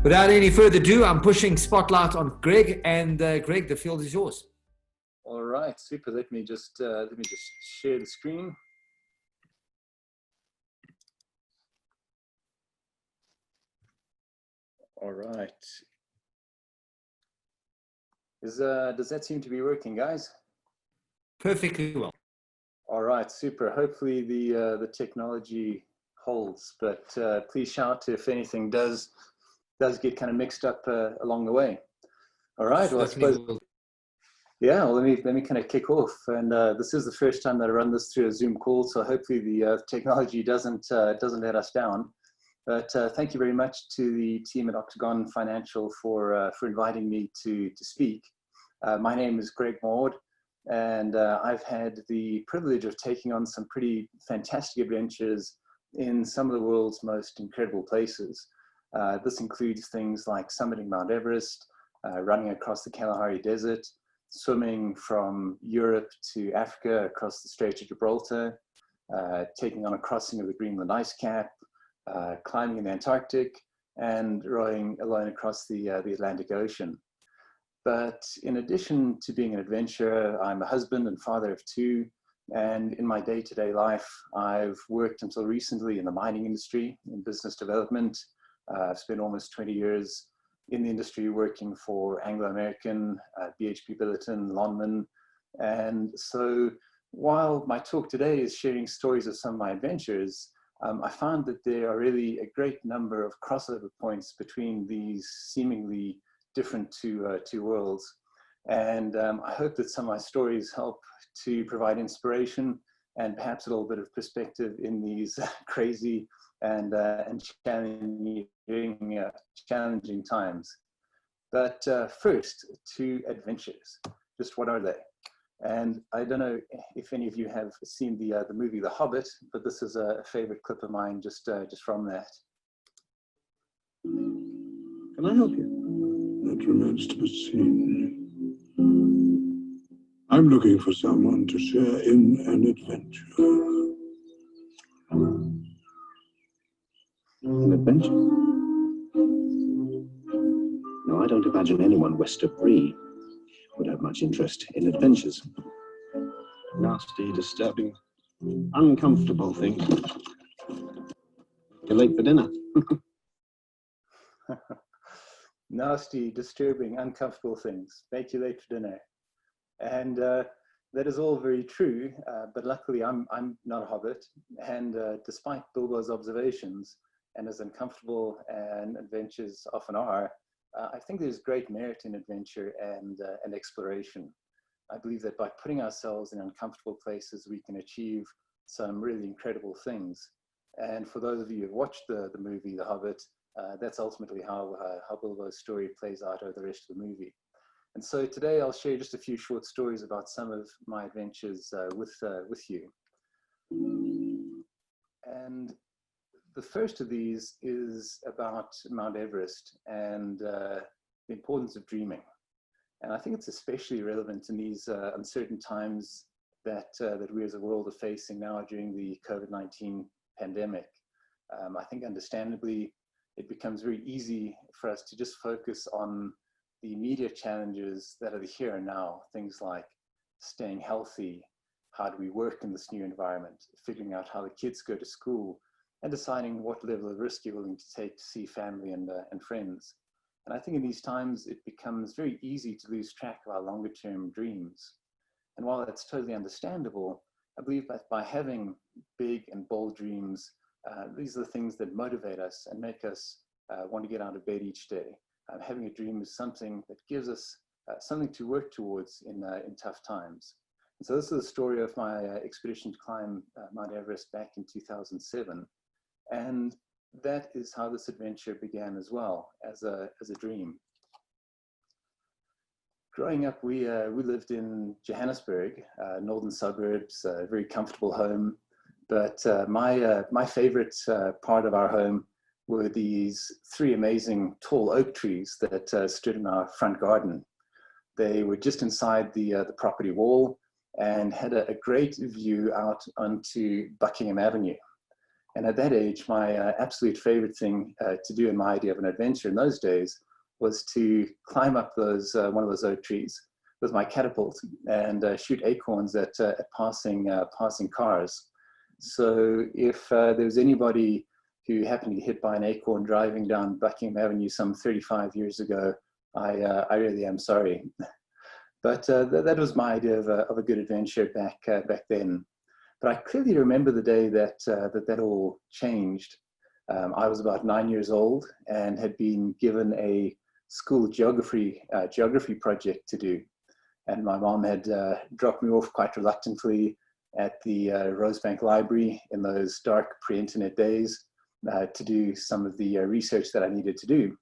Without any further ado, I'm pushing spotlight on Greg, and Greg, the field is yours. All right, super. Let me just share the screen. All right. Does that seem to be working, guys? Perfectly well. All right, super. Hopefully the technology holds, but please shout if anything does get kind of mixed up along the way. All right. Well, I suppose. Yeah. Well, let me kind of kick off, and this is the first time that I run this through a Zoom call, so hopefully the technology doesn't let us down. But thank you very much to the team at Octagon Financial for inviting me to speak. My name is Greg Maud, and I've had the privilege of taking on some pretty fantastic adventures in some of the world's most incredible places. This includes things like summiting Mount Everest, running across the Kalahari Desert, swimming from Europe to Africa across the Strait of Gibraltar, taking on a crossing of the Greenland ice cap, climbing in the Antarctic, and rowing alone across the Atlantic Ocean. But in addition to being an adventurer, I'm a husband and father of two, and in my day-to-day life, I've worked until recently in the mining industry, in business development. I've spent almost 20 years in the industry working for Anglo American, BHP Billiton, Lonman. And so while my talk today is sharing stories of some of my adventures, I found that there are really a great number of crossover points between these seemingly different two worlds. And I hope that some of my stories help to provide inspiration and perhaps a little bit of perspective in these crazy and challenging times. But first, to adventures. Just what are they? And I don't know if any of you have seen the movie The Hobbit, but this is a favorite clip of mine just from that. Can I help you? That remains to be seen. I'm looking for someone to share in an adventure. An adventure? No, I don't imagine anyone west of Bree would have much interest in adventures. Nasty, disturbing, uncomfortable things. You're late for dinner. Nasty, disturbing, uncomfortable things make you late for dinner. And that is all very true, but luckily I'm not a hobbit, and despite Bilbo's observations, and as uncomfortable and adventures often are, I think there's great merit in adventure and exploration. I believe that by putting ourselves in uncomfortable places, we can achieve some really incredible things. And for those of you who have watched the movie The Hobbit, that's ultimately how Bilbo's story plays out over the rest of the movie. And so today I'll share just a few short stories about some of my adventures with you. And the first of these is about Mount Everest and the importance of dreaming. And I think it's especially relevant in these uncertain times that we as a world are facing now during the COVID-19 pandemic. I think understandably, it becomes very easy for us to just focus on the immediate challenges that are the here and now, things like staying healthy, how do we work in this new environment, figuring out how the kids go to school, and deciding what level of risk you're willing to take to see family and friends. And I think in these times, it becomes very easy to lose track of our longer term dreams. And while that's totally understandable, I believe that by having big and bold dreams, these are the things that motivate us and make us want to get out of bed each day. Having a dream is something that gives us something to work towards in tough times. And so this is the story of my expedition to climb Mount Everest back in 2007. And that is how this adventure began as well, as a dream. Growing up, we lived in Johannesburg, northern suburbs, a very comfortable home. But my favorite part of our home were these three amazing tall oak trees that stood in our front garden. They were just inside the property wall and had a great view out onto Buckingham Avenue. And at that age, my absolute favorite thing to do in my idea of an adventure in those days was to climb up one of those oak trees with my catapult and shoot acorns at passing cars. So if there was anybody who happened to get hit by an acorn driving down Buckingham Avenue some 35 years ago, I really am sorry. But that was my idea of a good adventure back then. But I clearly remember the day that all changed. I was about 9 years old and had been given a school geography project to do. And my mom had dropped me off quite reluctantly at the Rosebank Library in those dark pre-internet days to do some of the research that I needed to do.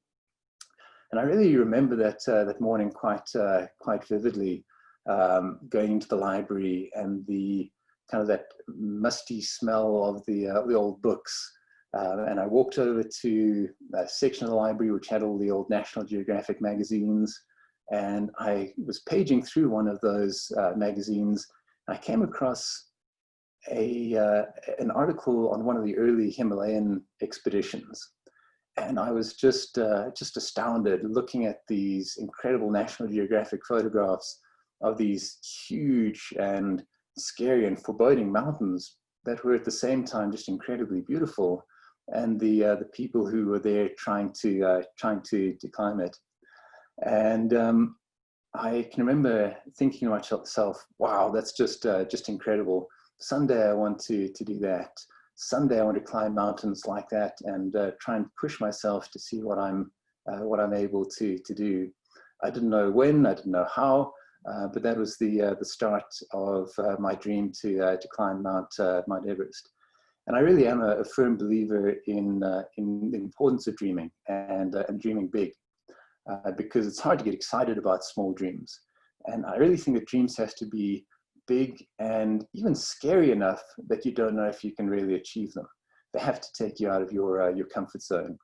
And I really remember that morning quite vividly, going into the library and the kind of that musty smell of the old books. And I walked over to a section of the library which had all the old National Geographic magazines. And I was paging through one of those magazines. And I came across an article on one of the early Himalayan expeditions. And I was just astounded looking at these incredible National Geographic photographs of these huge and scary and foreboding mountains that were at the same time just incredibly beautiful, and the people who were there trying to climb it. And I can remember thinking to myself, wow, that's just incredible. Someday I want to do that. Someday I want to climb mountains like that and try and push myself to see what I'm able to do. I didn't know when, I didn't know how, but that was the start of my dream to climb Mount Everest. And I really am a firm believer in the importance of dreaming and dreaming big, because it's hard to get excited about small dreams. And I really think that dreams have to be big and even scary enough that you don't know if you can really achieve them. They have to take you out of your comfort zone.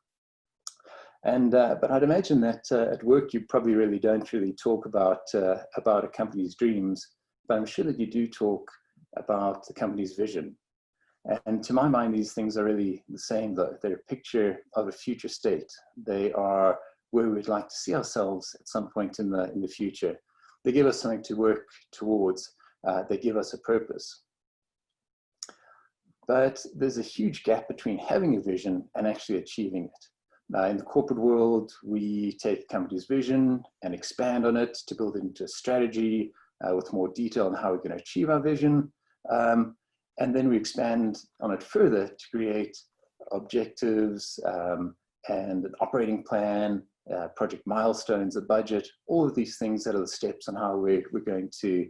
And but I'd imagine that at work you probably really don't really talk about a company's dreams, but I'm sure that you do talk about the company's vision. And to my mind, these things are really the same, though. They're a picture of a future state. They are where we'd like to see ourselves at some point in the future. They give us something to work towards. They give us a purpose. But there's a huge gap between having a vision and actually achieving it. In the corporate world, we take a company's vision and expand on it to build it into a strategy with more detail on how we're going to achieve our vision. And then we expand on it further to create objectives and an operating plan, project milestones, a budget, all of these things that are the steps on how we're going to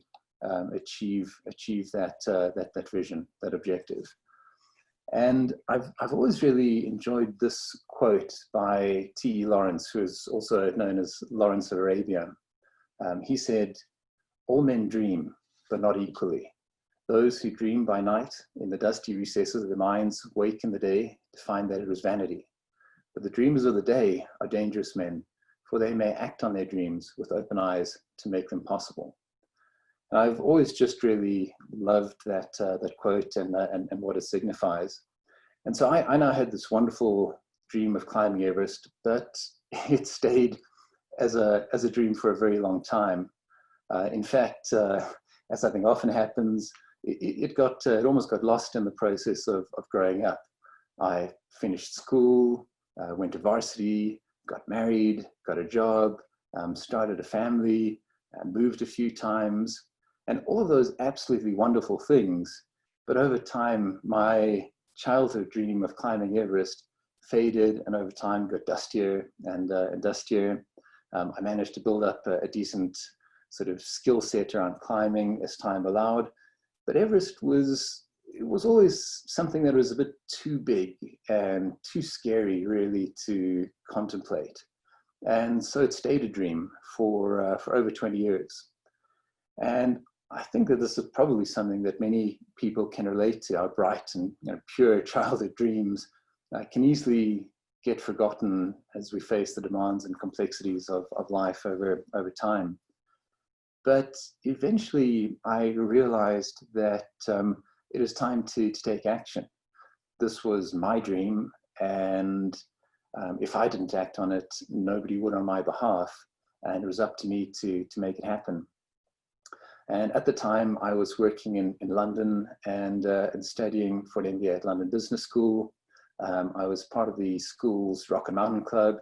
achieve that vision, that objective. And I've always really enjoyed this quote by T.E. Lawrence, who is also known as Lawrence of Arabia. He said, "All men dream, but not equally. Those who dream by night in the dusty recesses of their minds wake in the day to find that it was vanity. But the dreamers of the day are dangerous men, for they may act on their dreams with open eyes to make them possible." And I've always just really loved that quote and what it signifies. And so I now had this wonderful dream of climbing Everest, but it stayed as a dream for a very long time. In fact, as I think often happens, it almost got lost in the process of growing up. I finished school, went to varsity, got married, got a job, started a family, moved a few times, and all of those absolutely wonderful things. But over time, my childhood dream of climbing Everest faded, and over time got dustier and dustier. I managed to build up a decent sort of skill set around climbing as time allowed. But Everest was always something that was a bit too big and too scary really to contemplate. And so it stayed a dream for over 20 years. And I think that this is probably something that many people can relate to. Our bright and pure childhood dreams can easily get forgotten as we face the demands and complexities of life over time. But eventually I realized that it is time to take action. this was my dream, and if I didn't act on it, nobody would on my behalf, and it was up to me to make it happen. And at the time, I was working in London and studying for an MBA at London Business School. I was part of the school's Rock and Mountain Club,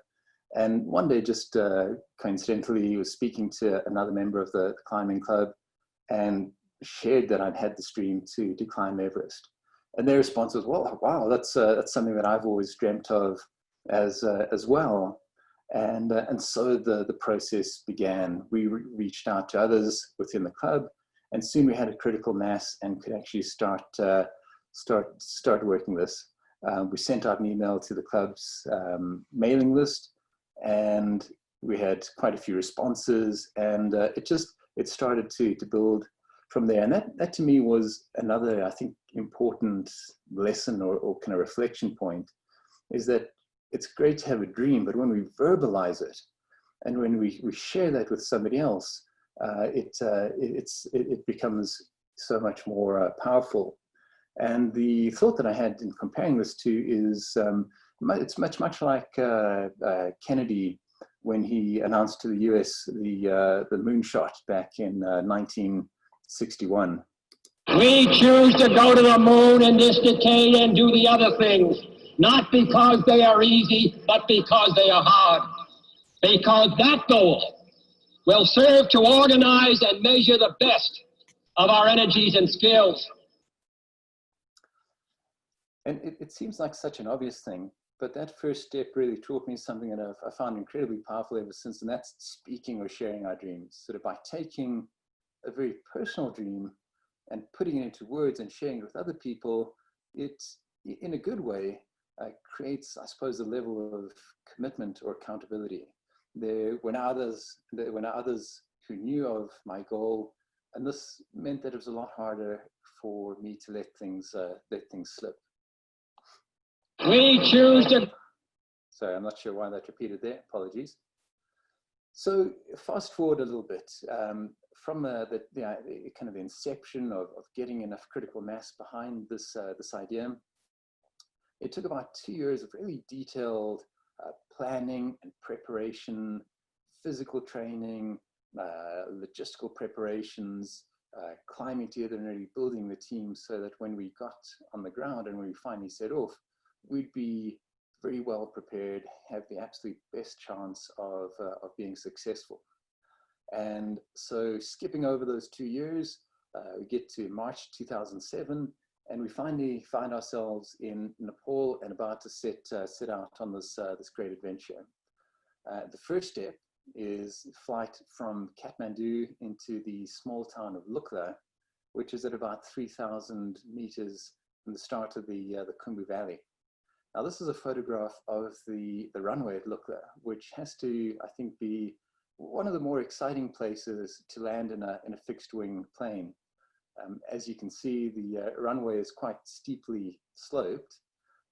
and one day, just coincidentally, was speaking to another member of the climbing club, and shared that I'd had this dream to climb Everest. And their response was, "Well, wow, that's something that I've always dreamt of as well." And so the process began. We reached out to others within the club, and soon we had a critical mass and could actually start working this. We sent out an email to the club's mailing list, and we had quite a few responses, and it started to build from there. And that to me was another, I think, important lesson or kind of reflection point, is that it's great to have a dream, but when we verbalize it and when we share that with somebody else, it becomes so much more powerful. And the thought that I had in comparing this to is it's much like Kennedy when he announced to the US the moonshot back in 1961. We choose to go to the moon in this decade and do the other things, not because they are easy, but because they are hard. Because that goal will serve to organize and measure the best of our energies and skills. And it seems like such an obvious thing, but that first step really taught me something that I found incredibly powerful ever since, and that's speaking or sharing our dreams. Sort of by taking a very personal dream and putting it into words and sharing it with other people, it, in a good way, creates, I suppose, a level of commitment or accountability. There were now others who knew of my goal, and this meant that it was a lot harder for me to let things slip. We choose to... Sorry, I'm not sure why that repeated there. Apologies. So fast forward a little bit. From the kind of inception of getting enough critical mass behind this idea, it took about 2 years of really detailed planning and preparation, physical training, logistical preparations, climbing together and really building the team so that when we got on the ground and when we finally set off, we'd be very well prepared, have the absolute best chance of being successful. And so skipping over those 2 years, we get to March 2007, and we finally find ourselves in Nepal and about to set out on this great adventure. The first step is flight from Kathmandu into the small town of LUKLA, which is at about 3,000 meters from the start of the KHUMBU Valley. Now, this is a photograph of the runway at LUKLA, which has to, I think, be one of the more exciting places to land in a fixed wing plane. As you can see, the runway is quite steeply sloped,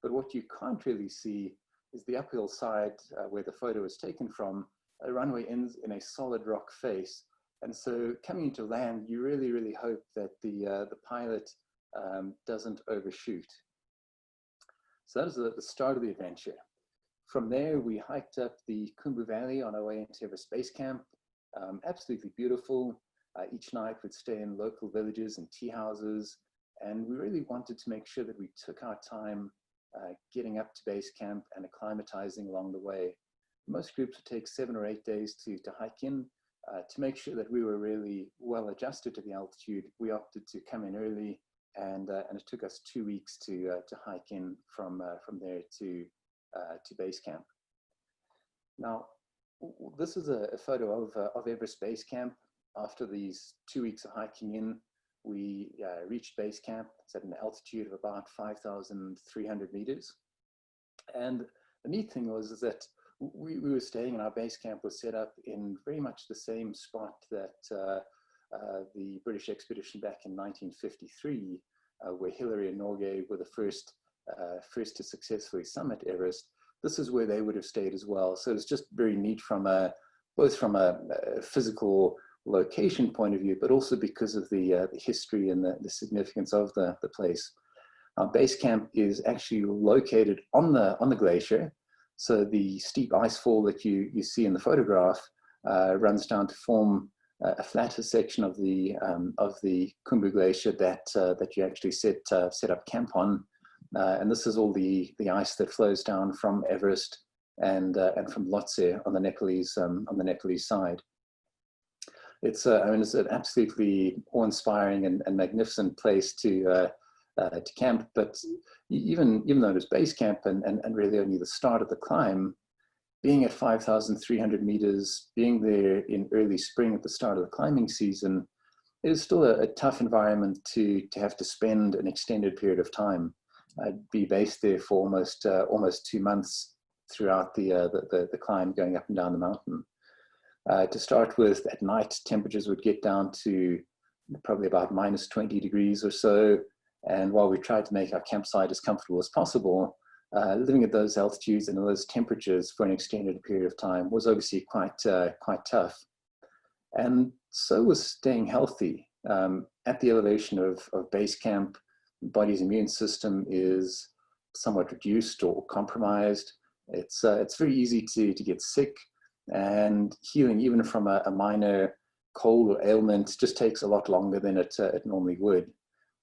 but what you can't really see is the uphill side where the photo was taken from. The runway ends in a solid rock face, and so coming into land, you really, really hope that the pilot doesn't overshoot. So that was the start of the adventure. From there, we hiked up the KHUMBU Valley on our way into Everest Base Camp. Absolutely beautiful. Each night we'd stay in local villages and tea houses, and we really wanted to make sure that we took our time getting up to base camp and acclimatizing along the way. Most groups would take 7 or 8 days to hike in. To make sure that we were really well adjusted to the altitude, we opted to come in early, and it took us 2 weeks to hike in from there to base camp. Now, this is a photo of Everest Base Camp. After these 2 weeks of hiking in, we reached base camp. It's at an altitude of about 5,300 meters. And the neat thing was that we were staying, and our base camp was set up in very much the same spot that the British expedition back in 1953, where Hillary and Norgay were the first to successfully summit Everest. This is where they would have stayed as well. So it's just very neat from both from a physical location point of view, but also because of the history and the significance of the place. Our base camp is actually located on the glacier. So the steep ice fall that you see in the photograph runs down to form a flatter section of the KHUMBU glacier that you actually set up camp on. And this is all the ice that flows down from Everest and from Lhotse on the Nepalese side. It's it's an absolutely awe-inspiring and magnificent place to camp. But even though it is base camp and really only the start of the climb, being at 5,300 meters, being there in early spring at the start of the climbing season, is still a tough environment to have to spend an extended period of time. I'd be based there for almost 2 months throughout the climb, going up and down the mountain. To start with, at night, temperatures would get down to probably about minus 20 degrees or so. And while we tried to make our campsite as comfortable as possible, living at those altitudes and those temperatures for an extended period of time was obviously quite tough. And so was staying healthy. At the elevation of base camp, the body's immune system is somewhat reduced or compromised. It's very easy to get sick, and healing even from a minor cold or ailment just takes a lot longer than it normally would.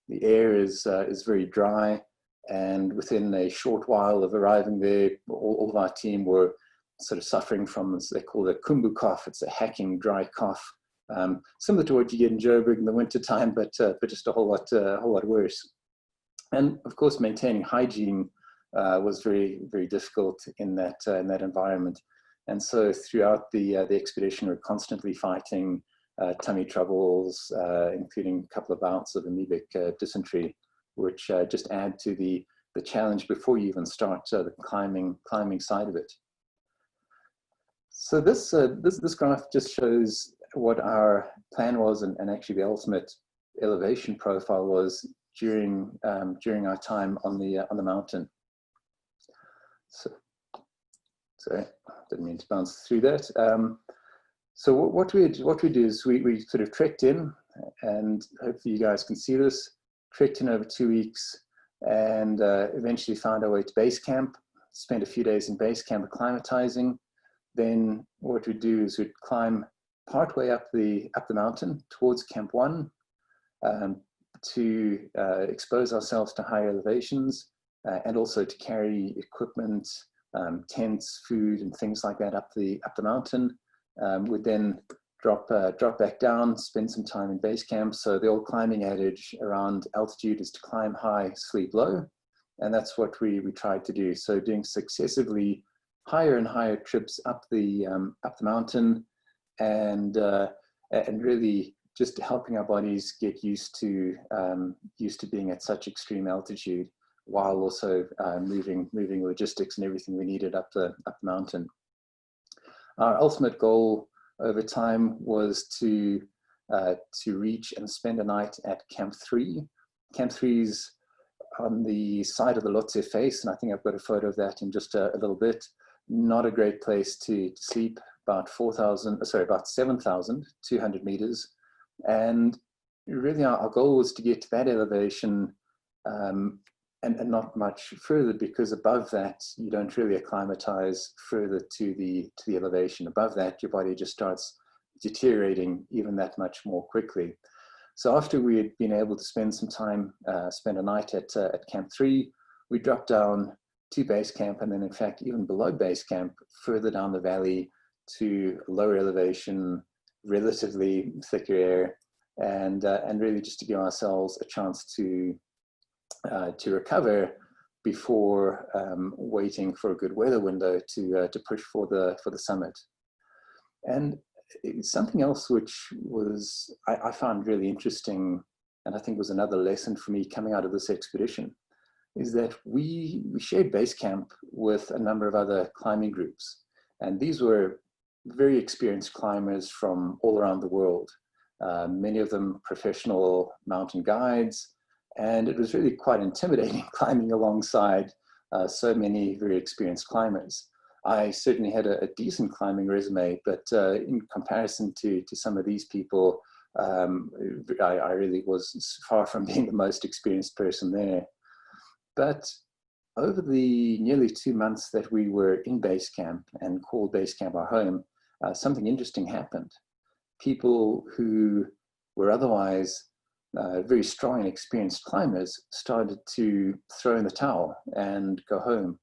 The air is very dry, and within a short while of arriving there, all of our team were sort of suffering from, as they call it, a KHUMBU cough. It's a hacking, dry cough, similar to what you get in Joburg in the wintertime, but just a whole lot worse. And of course, maintaining hygiene was very, very difficult in that environment. And so throughout the expedition, we're constantly fighting tummy troubles, including a couple of bouts of amoebic dysentery, which just add to the challenge before you even start the climbing side of it. So this graph just shows what our plan was, and actually the ultimate elevation profile was during our time on the mountain. So, sorry, didn't mean to bounce through that. So what we do is we sort of trekked in, and hopefully you guys can see this, trekked in over 2 weeks, and eventually found our way to base camp, spent a few days in base camp acclimatizing. Then what we'd do is we'd climb partway up the mountain towards Camp 1 to expose ourselves to higher elevations, and also to carry equipment, tents, food, and things like that up the mountain. We'd then drop back down, spend some time in base camp. So the old climbing adage around altitude is to climb high, sleep low, and that's what we tried to do. So doing successively higher and higher trips up the mountain, and really just helping our bodies get used to being at such extreme altitude, while also moving logistics and everything we needed up the mountain. Our ultimate goal over time was to reach and spend a night at Camp 3. Camp 3's on the side of the Lhotse face, and I think I've got a photo of that in just a little bit. Not a great place to sleep, about 7,200 meters. And really our goal was to get to that elevation and not much further, because above that, you don't really acclimatize further to the elevation. Above that, your body just starts deteriorating even that much more quickly. So after we had been able to spend some time, spend a night at Camp 3, we dropped down to base camp, and then in fact, even below base camp, further down the valley to lower elevation, relatively thicker air, and really just to give ourselves a chance to recover before waiting for a good weather window to push for the summit. And something else which was I found really interesting, and I think was another lesson for me coming out of this expedition, is that we shared base camp with a number of other climbing groups, and these were very experienced climbers from all around the world. Many of them professional mountain guides. And it was really quite intimidating climbing alongside so many very experienced climbers. I certainly had a decent climbing resume, but in comparison to some of these people, I really was far from being the most experienced person there. But over the nearly 2 months that we were in base camp and called base camp our home, something interesting happened. People who were otherwise very strong and experienced climbers started to throw in the towel and go home.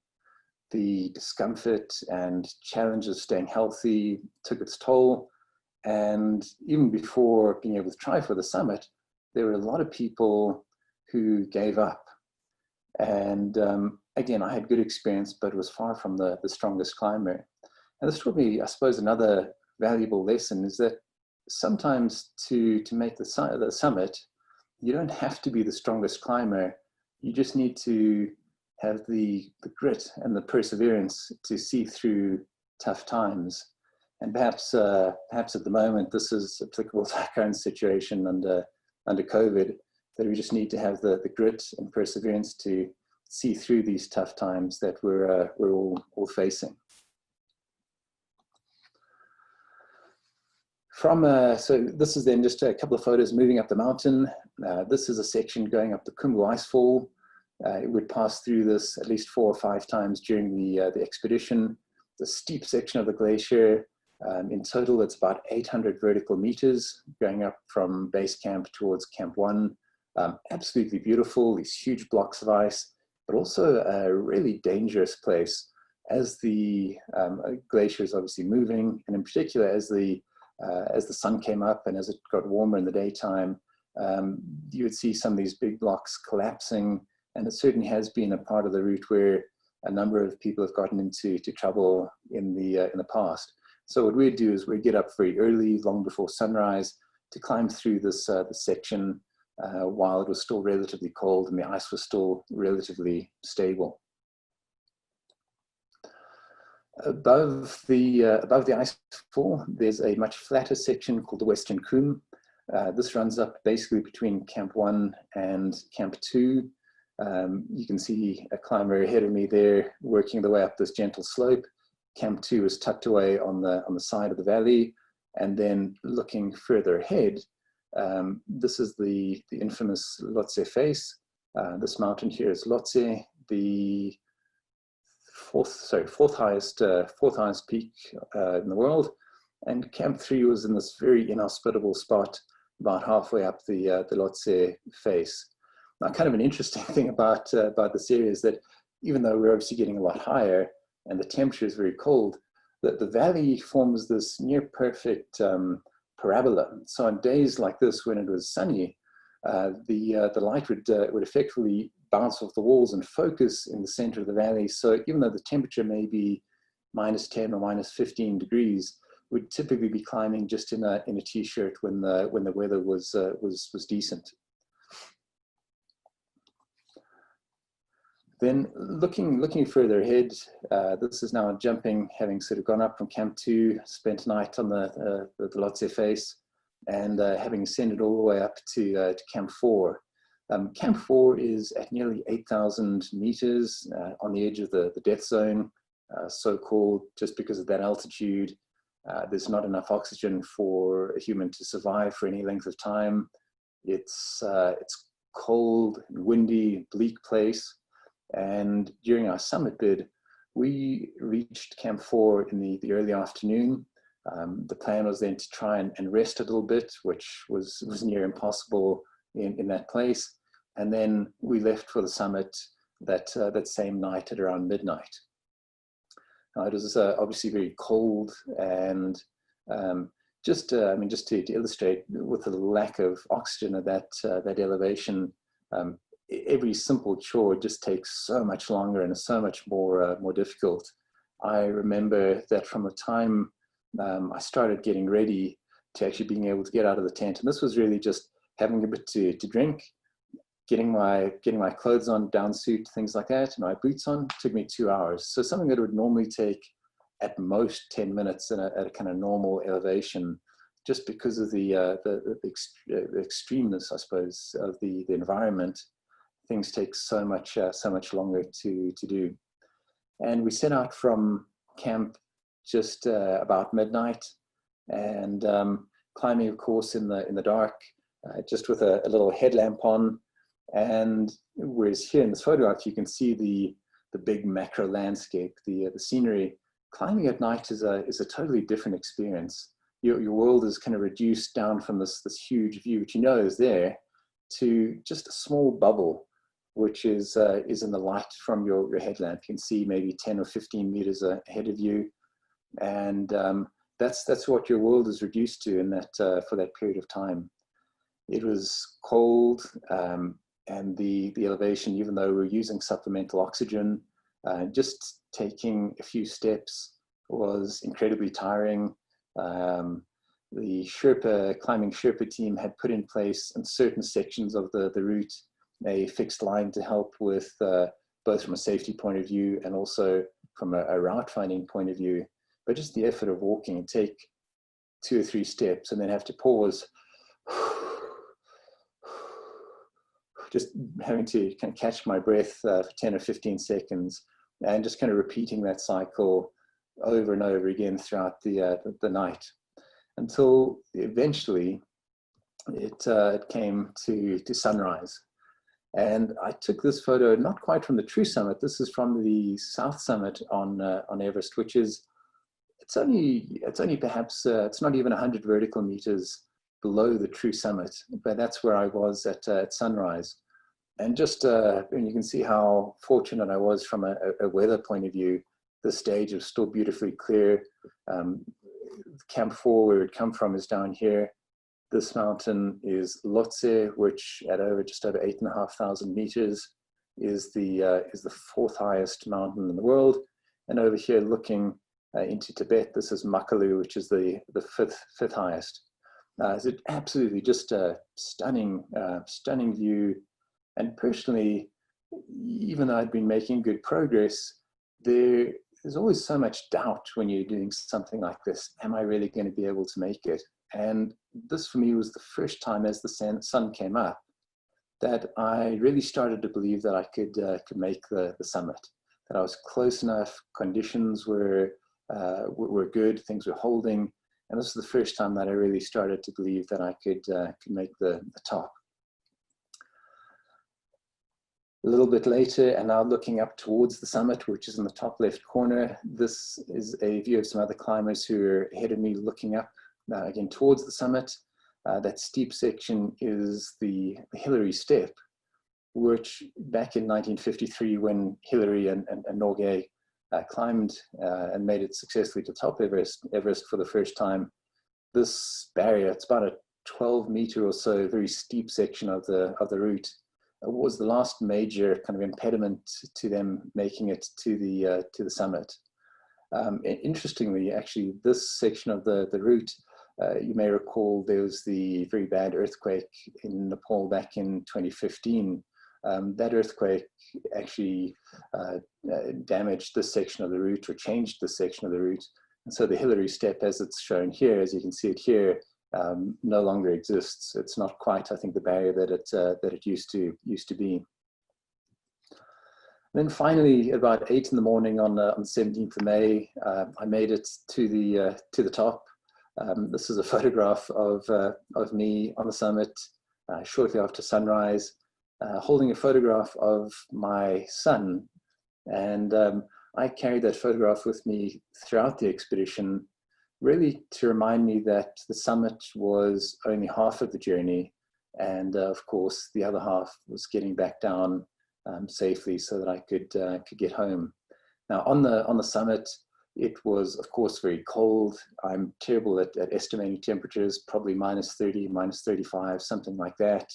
The discomfort and challenge of staying healthy took its toll. And even before being able to try for the summit, there were a lot of people who gave up. And again, I had good experience, but was far from the strongest climber. And this taught me, I suppose, another valuable lesson is that sometimes to make the summit, you don't have to be the strongest climber. You just need to have the grit and the perseverance to see through tough times. And perhaps at the moment, this is applicable to our current situation under COVID, that we just need to have the grit and perseverance to see through these tough times that we're all facing. So this is then just a couple of photos moving up the mountain. This is a section going up the KHUMBU ICEFALL. It would pass through this at least 4 or 5 times during the expedition. The steep section of the glacier, in total, it's about 800 vertical meters going up from base camp towards Camp 1. Absolutely beautiful, these huge blocks of ice, but also a really dangerous place as the glacier is obviously moving, and in particular as the sun came up and as it got warmer in the daytime, you would see some of these big blocks collapsing, and it certainly has been a part of the route where a number of people have gotten into trouble in the past. So what we'd do is we'd get up very early, long before sunrise, to climb through this section while it was still relatively cold and the ice was still relatively stable. Above the ice fall, there's a much flatter section called the Western Combe. This runs up basically between Camp 1 and Camp 2. You can see a climber ahead of me there working the way up this gentle slope. Camp 2 is tucked away on the side of the valley, and then looking further ahead, this is the infamous Lhotse face. This mountain here is Lhotse, the fourth highest peak in the world, and Camp 3 was in this very inhospitable spot about halfway up the Lhotse face. Now, kind of an interesting thing about this area is that even though we're obviously getting a lot higher and the temperature is very cold, that the valley forms this near perfect parabola. So on days like this, when it was sunny, the light would effectively bounce off the walls and focus in the center of the valley. So even though the temperature may be -10 or -15 degrees, we'd typically be climbing just in a t-shirt when the weather was decent. Then looking further ahead, this is now jumping, having sort of gone up from Camp 2, spent a night on the Lhotse face, and having ascended all the way up to Camp 4. Camp 4 is at nearly 8,000 meters on the edge of the death zone, so called just because of that altitude. There's not enough oxygen for a human to survive for any length of time. It's cold, windy, bleak place. And during our summit bid, we reached Camp 4 in the early afternoon. The plan was then to try and rest a little bit, which was near impossible in that place. And then we left for the summit that same night at around midnight. Now, it was obviously very cold, and just to illustrate, with the lack of oxygen at that elevation, every simple chore just takes so much longer and is so much more difficult. I remember that from the time I started getting ready to actually being able to get out of the tent, and this was really just having a bit to drink, getting my clothes on, down suit, things like that, and my boots on, took me 2 hours. So something that would normally take at most 10 minutes at a kind of normal elevation, just because of the extremeness, I suppose, of the environment, things take so much longer to do. And we set out from camp just about midnight, and climbing, of course, in the dark, just with a little headlamp on. And whereas here in this photograph, you can see the big macro landscape, the scenery. Climbing at night is a totally different experience. Your world is kind of reduced down from this huge view, which you know is there, to just a small bubble, which is in the light from your headlamp. You can see maybe 10 or 15 meters ahead of you, and that's what your world is reduced to in that for that period of time. It was cold, and the elevation, even though we were using supplemental oxygen, just taking a few steps was incredibly tiring. The climbing Sherpa team had put in place in certain sections of the route a fixed line to help with both from a safety point of view and also from a route finding point of view. But just the effort of walking, take 2 or 3 steps and then have to pause, just having to kind of catch my breath for 10 or 15 seconds and just kind of repeating that cycle over and over again throughout the night, until eventually it came to sunrise. And I took this photo not quite from the true summit. This is from the south summit on Everest, which is it's only perhaps it's not even 100 vertical meters below the true summit, but that's where I was at sunrise. And just and you can see how fortunate I was from a weather point of view. The stage is still beautifully clear. Camp 4, where it come from, is down here. This mountain is Lhotse, which at just over 8,500 meters is the 4th highest mountain in the world. And over here, looking into Tibet, this is Makalu, which is the 5th highest. It's absolutely just a stunning view. And personally, even though I'd been making good progress, there's always so much doubt when you're doing something like this. Am I really going to be able to make it? And this for me was the first time, as the sun came up, that I really started to believe that I could make the summit, that I was close enough, conditions were good, things were holding. And this was the first time that I really started to believe that I could make the top. A little bit later, and now looking up towards the summit, which is in the top left corner, this is a view of some other climbers who are ahead of me looking up, again, towards the summit. That steep section is the Hillary Step, which back in 1953, when Hillary and Norgay climbed and made it successfully to top Everest for the first time, this barrier, it's about a 12-meter or so very steep section of the route, was the last major kind of impediment to them making it to the summit. Interestingly, actually, this section of the route, you may recall there was the very bad earthquake in Nepal back in 2015. That earthquake actually damaged this section of the route, or changed this section of the route. And so the Hillary Step, as it's shown here, as you can see it here, no longer exists. It's not quite, I think, the barrier that it used to be. And then finally, about 8 in the morning on the 17th of May, I made it to the top. This is a photograph of me on the summit shortly after sunrise, holding a photograph of my son. And I carried that photograph with me throughout the expedition, really to remind me that the summit was only half of the journey. And of course, the other half was getting back down safely so that I could get home. Now on the summit, it was, of course, very cold. I'm terrible at estimating temperatures, probably -30, -35, something like that.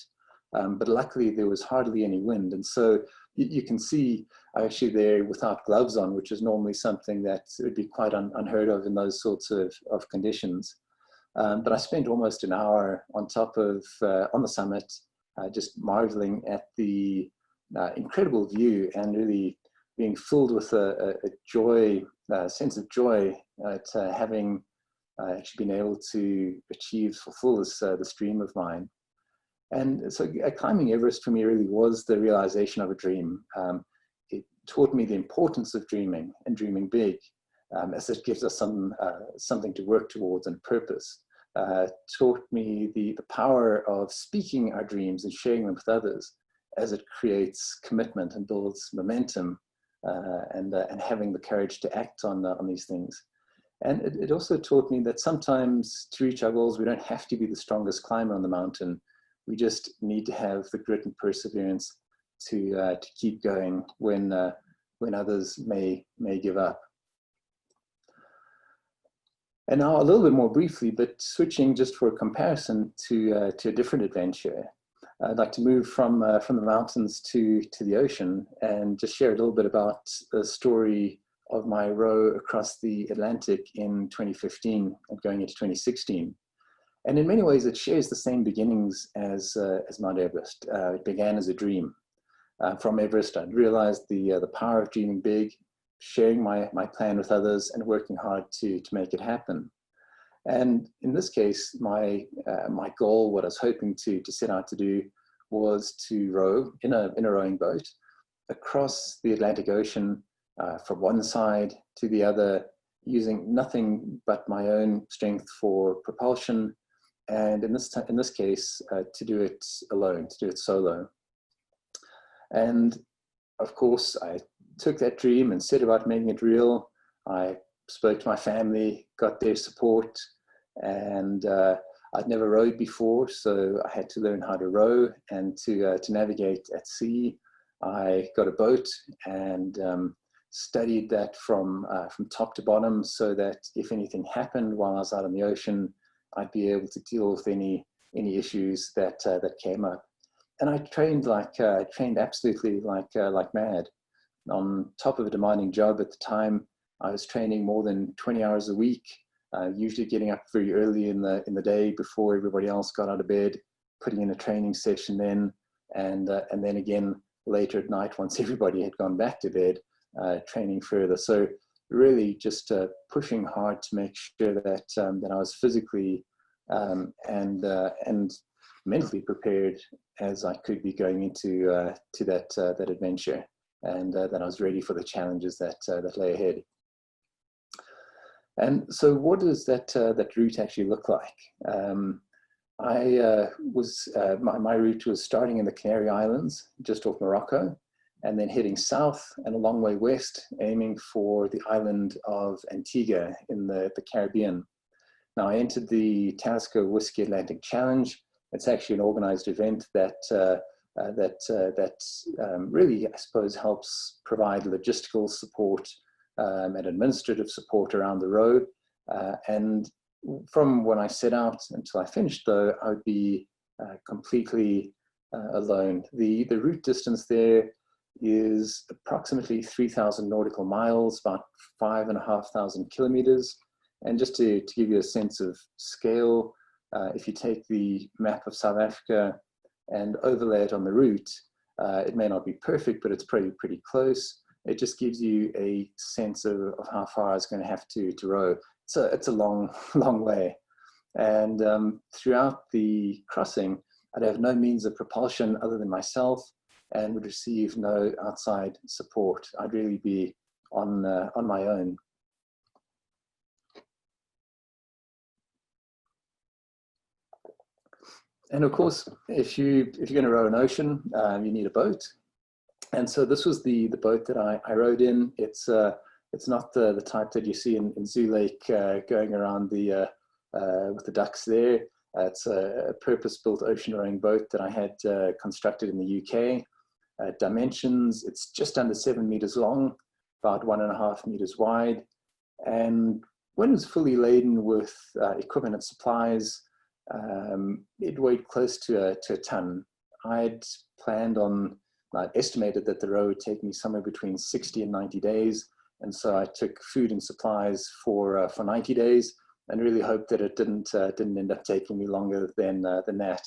But luckily, there was hardly any wind. And so you can see I'm actually there without gloves on, which is normally something that would be quite unheard of in those sorts of conditions. But I spent almost an hour on top of, on the summit, just marveling at the incredible view and really being filled with a sense of joy at having actually been able to fulfill this dream of mine. And so climbing Everest for me really was the realization of a dream. It taught me the importance of dreaming and dreaming big, as it gives us something to work towards and purpose. Taught me the power of speaking our dreams and sharing them with others, as it creates commitment and builds momentum, and having the courage to act on these things. And it also taught me that sometimes to reach our goals, we don't have to be the strongest climber on the mountain. We just need to have the grit and perseverance to keep going when others may give up. And now a little bit more briefly, but switching just for a comparison to a different adventure. I'd like to move from the mountains to the ocean and just share a little bit about the story of my row across the Atlantic in 2015 and going into 2016. And in many ways, it shares the same beginnings as Mount Everest. It began as a dream. From Everest, I'd realized the power of dreaming big, sharing my plan with others, and working hard to make it happen. And in this case, my goal, what I was hoping to set out to do, was to row in a rowing boat across the Atlantic Ocean from one side to the other, using nothing but my own strength for propulsion, and in this case, to do it alone, to do it solo. And of course, I took that dream and set about making it real. I spoke to my family, got their support, and I'd never rowed before, so I had to learn how to row and to navigate at sea. I got a boat and studied that from top to bottom, so that if anything happened while I was out on the ocean, I'd be able to deal with any issues that came up. And I trained absolutely like mad. On top of a demanding job at the time, I was training more than 20 hours a week, usually getting up very early in the day before everybody else got out of bed, putting in a training session then, and then again later at night once everybody had gone back to bed, training further. So really just pushing hard to make sure that I was physically and mentally prepared as I could be going into that adventure, and that I was ready for the challenges that lay ahead. And so what does that route actually look like? My route was starting in the Canary Islands, just off Morocco, and then heading south and a long way west, aiming for the island of Antigua in the Caribbean. Now, I entered the Talisker Whiskey Atlantic Challenge. It's actually an organized event that really, I suppose, helps provide logistical support and administrative support around the road. And from when I set out until I finished, though, I would be completely alone. The route distance there is approximately 3,000 nautical miles, about 5,500 kilometers. And just to give you a sense of scale, if you take the map of South Africa and overlay it on the route, it may not be perfect, but it's pretty close. It just gives you a sense of how far I was going to have to row. So it's a long way. And throughout the crossing, I'd have no means of propulsion other than myself, and would receive no outside support. I'd really be on my own. And of course, if you're going to row an ocean, you need a boat. And so this was the boat that I rowed in. It's not the type that you see in Zoo Lake going around with the ducks there. It's a purpose-built ocean rowing boat that I had constructed in the UK. Dimensions, it's just under 7 meters long, about 1.5 meters wide. And when it was fully laden with equipment and supplies, it weighed close to a ton. I'd estimated that the row would take me somewhere between 60 and 90 days. And so I took food and supplies for 90 days and really hoped that it didn't end up taking me longer than that.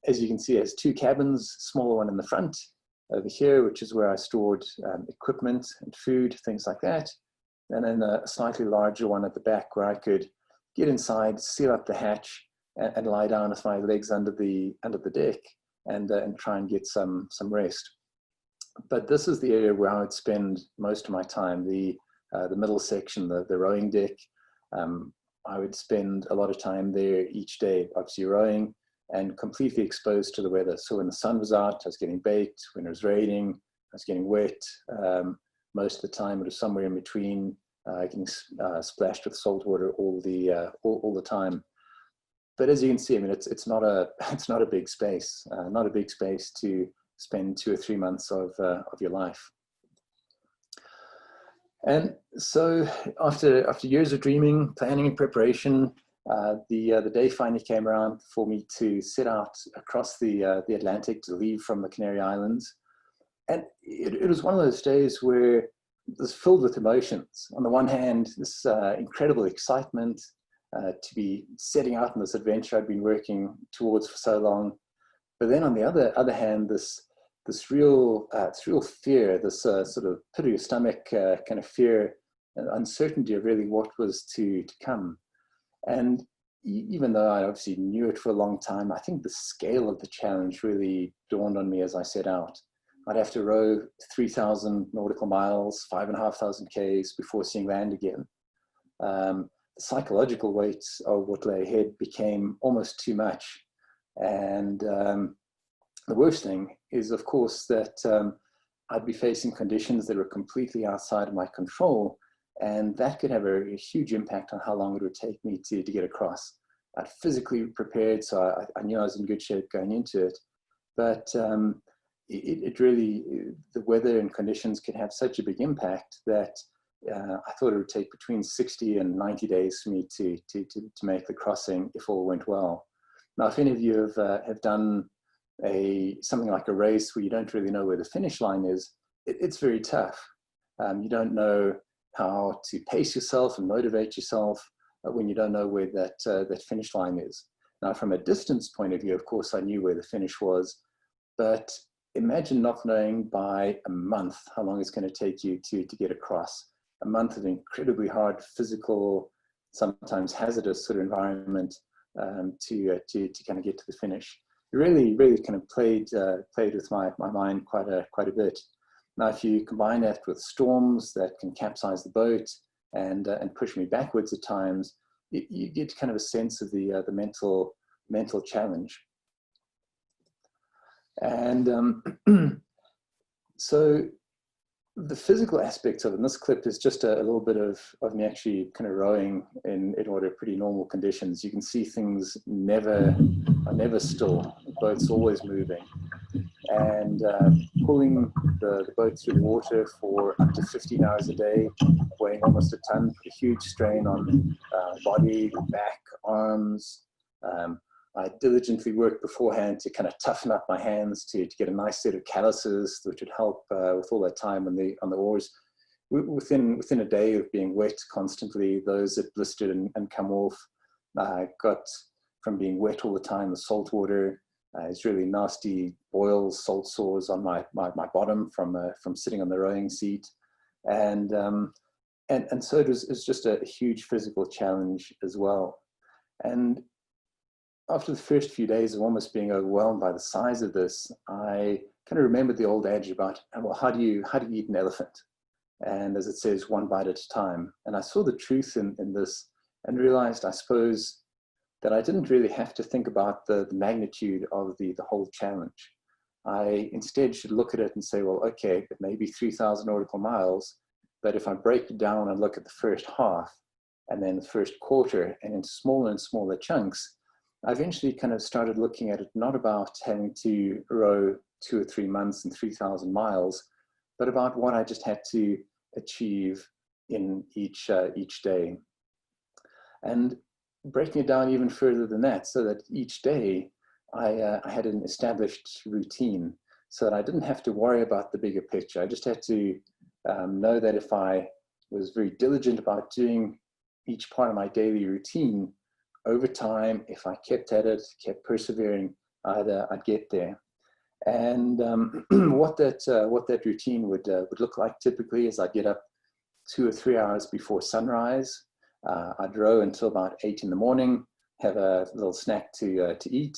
As you can see, it has 2 cabins, smaller one in the front over here, which is where I stored equipment and food, things like that. And then a slightly larger one at the back where I could get inside, seal up the hatch, and lie down with my legs under the deck and try and get some rest. But this is the area where I would spend most of my time, the middle section, the rowing deck. I would spend a lot of time there each day, obviously rowing, and completely exposed to the weather. So when the sun was out, I was getting baked. When it was raining, I was getting wet. Most of the time, it was somewhere in between, getting splashed with salt water all the time. But as you can see, I mean, it's not a big space, not a big space to spend 2 or 3 months of your life. And so after years of dreaming, planning, and preparation, the day finally came around for me to set out across the Atlantic to leave from the Canary Islands. And it was one of those days where it was filled with emotions. On the one hand, this incredible excitement to be setting out on this adventure I'd been working towards for so long. But then on the other hand, this real fear, this sort of pit of your stomach kind of fear and uncertainty of really what was to come. And even though I obviously knew it for a long time, I think the scale of the challenge really dawned on me as I set out. I'd have to row 3,000 nautical miles, 5,500 Ks before seeing land again. The psychological weight of what lay ahead became almost too much. And the worst thing is, of course, that I'd be facing conditions that were completely outside of my control, and that could have a huge impact on how long it would take me to get across. I'd physically prepared, so I knew I was in good shape going into it, but it really, the weather and conditions could have such a big impact that I thought it would take between 60 and 90 days for me to make the crossing if all went well. Now, if any of you have done something like a race where you don't really know where the finish line is, it's very tough. You don't know how to pace yourself and motivate yourself when you don't know where that finish line is. Now, from a distance point of view, of course, I knew where the finish was, but imagine not knowing by a month how long it's going to take you to get across. A month of incredibly hard physical, sometimes hazardous sort of environment to kind of get to the finish. It really kind of played with my mind quite a bit. Now, if you combine that with storms that can capsize the boat and push me backwards at times, you get kind of a sense of the mental challenge. And so the physical aspects of it, and this clip is just a little bit of me actually kind of rowing in what are pretty normal conditions. You can see things are never still. The boat's always moving. And pulling the boat through the water for up to 15 hours a day, weighing almost a ton, put a huge strain on body, back, arms. I diligently worked beforehand to kind of toughen up my hands to get a nice set of calluses, which would help with all that time on the oars. Within a day of being wet constantly, those that blistered and come off got from being wet all the time, the salt water. It's really nasty boils, salt sores on my bottom from sitting on the rowing seat, and so it was just a huge physical challenge as well. And after the first few days of almost being overwhelmed by the size of this, I kind of remembered the old adage about, well, how do you eat an elephant? And as it says, one bite at a time. And I saw the truth in this and realized, I suppose, that I didn't really have to think about the magnitude of the whole challenge. I instead should look at it and say, well, okay, it may be 3,000 nautical miles, but if I break it down and look at the first half and then the first quarter and into smaller and smaller chunks, I eventually kind of started looking at it not about having to row 2 or 3 months and 3,000 miles, but about what I just had to achieve in each day. And breaking it down even further than that, so that each day I had an established routine, so that I didn't have to worry about the bigger picture. I just had to know that if I was very diligent about doing each part of my daily routine, over time, if I kept at it, kept persevering, I'd get there. And what that routine would look like typically is I'd get up 2 or 3 hours before sunrise. I'd row until about 8 in the morning, have a little snack to eat,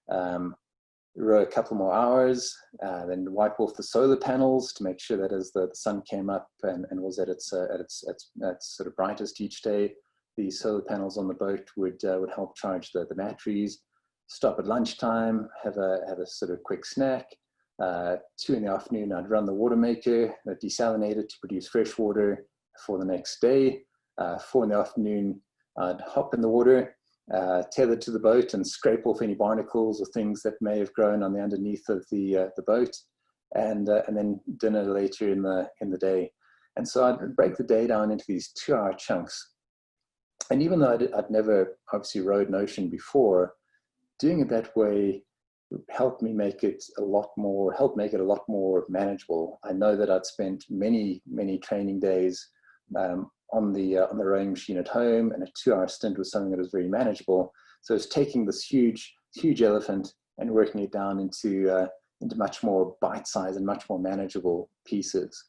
row a couple more hours, then wipe off the solar panels to make sure that as the sun came up and was at its sort of brightest each day, the solar panels on the boat would help charge the batteries. stop at lunchtime, have a sort of quick snack. 2 in the afternoon, I'd run the water maker, desalinate it to produce fresh water for the next day. 4 in the afternoon, I'd hop in the water, tether to the boat and scrape off any barnacles or things that may have grown on the underneath of the boat, and then dinner later in the day. And so I'd break the day down into these 2-hour chunks. And even though I'd never obviously rowed an ocean before, doing it that way helped make it a lot more manageable. I know that I'd spent many training days on the rowing machine at home, and a 2-hour stint was something that was very manageable. So it's taking this huge elephant and working it down into much more bite-sized and much more manageable pieces.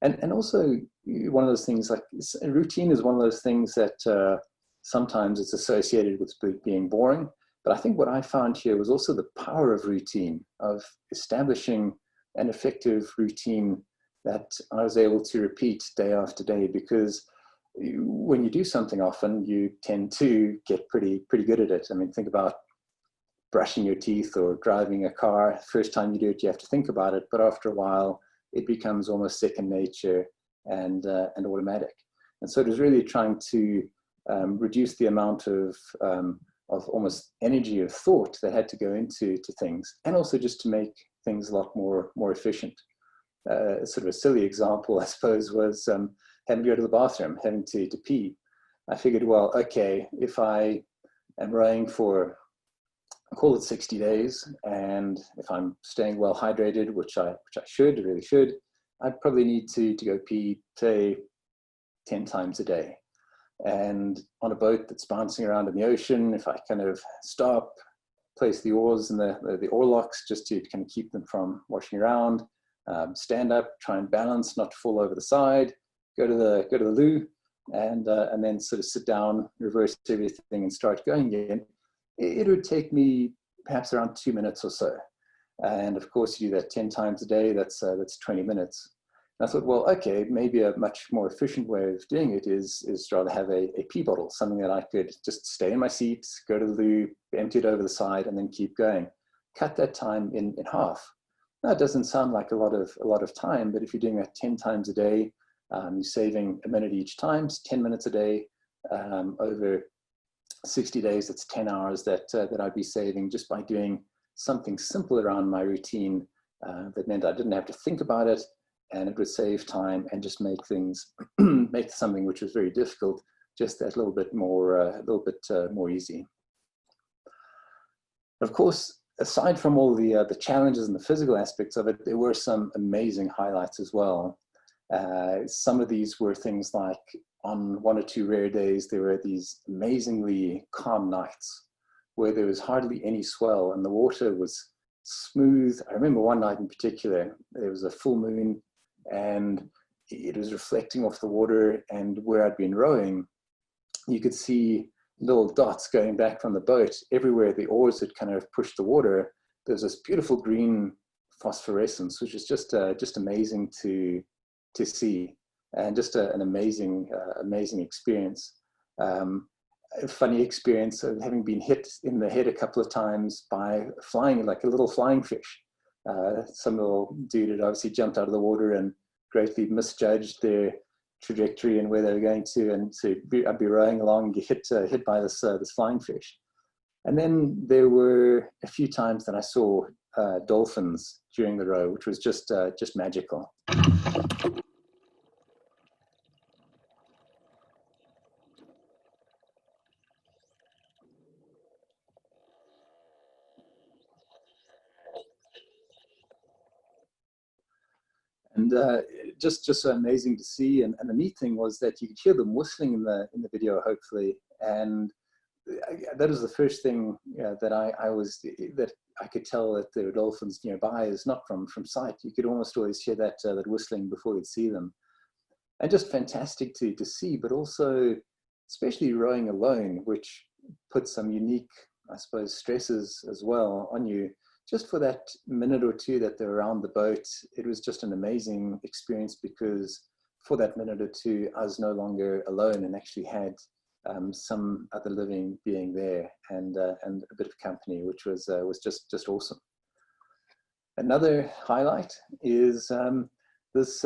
And also, one of those things, like routine is one of those things that sometimes it's associated with being boring. But I think what I found here was also the power of routine, of establishing an effective routine that I was able to repeat day after day, because when you do something often, you tend to get pretty good at it. I mean, think about brushing your teeth or driving a car. First time you do it, you have to think about it, but after a while, it becomes almost second nature and automatic. And so it was really trying to reduce the amount of almost energy of thought that had to go into things, and also just to make things a lot more efficient. Sort of a silly example, I suppose, was having to go to the bathroom, having to pee. I figured, well, okay, if I am rowing for, call it 60 days, and if I'm staying well hydrated, which I really should, I'd probably need to go pee, say, 10 times a day. And on a boat that's bouncing around in the ocean, if I kind of stop, place the oars in the oar locks just to kind of keep them from washing around, stand up, try and balance, not to fall over the side, go to the loo, and then sort of sit down, reverse everything, and start going again. It would take me perhaps around 2 minutes or so. And of course, you do that 10 times a day, that's 20 minutes. And I thought, well, okay, maybe a much more efficient way of doing it is to rather have a pee bottle, something that I could just stay in my seat, go to the loo, empty it over the side, and then keep going. Cut that time in half. Now, it doesn't sound like a lot of time, but if you're doing that 10 times a day, you're saving a minute each time, 10 minutes a day, over 60 days, that's 10 hours that I'd be saving just by doing something simple around my routine that meant I didn't have to think about it, and it would save time and just make things, make something which was very difficult just that little bit more easy. Of course, aside from all the challenges and the physical aspects of it, there were some amazing highlights as well. Some of these were things like, on 1 or 2 rare days, there were these amazingly calm nights where there was hardly any swell and the water was smooth. I remember one night in particular, there was a full moon and it was reflecting off the water, and where I'd been rowing, you could see little dots going back from the boat. Everywhere the oars had kind of pushed the water, there's this beautiful green phosphorescence, which is just amazing to see, and just an amazing experience. A funny experience of having been hit in the head a couple of times by like a little flying fish. Some little dude had obviously jumped out of the water and greatly misjudged their trajectory and where they were going to, and so I'd be rowing along and get hit by this flying fish. And then there were a few times that I saw dolphins during the row, which was just magical. And just so amazing to see. And the neat thing was that you could hear them whistling in the video, hopefully. And that was the first thing that I could tell that there were dolphins nearby, is not from sight. You could almost always hear that whistling before you'd see them. And just fantastic to see, but also especially rowing alone, which puts some unique, I suppose, stresses as well on you. Just for that minute or two that they're around the boat, it was just an amazing experience, because for that minute or two, I was no longer alone and actually had some other living being there, and a bit of company, which was just awesome. Another highlight is this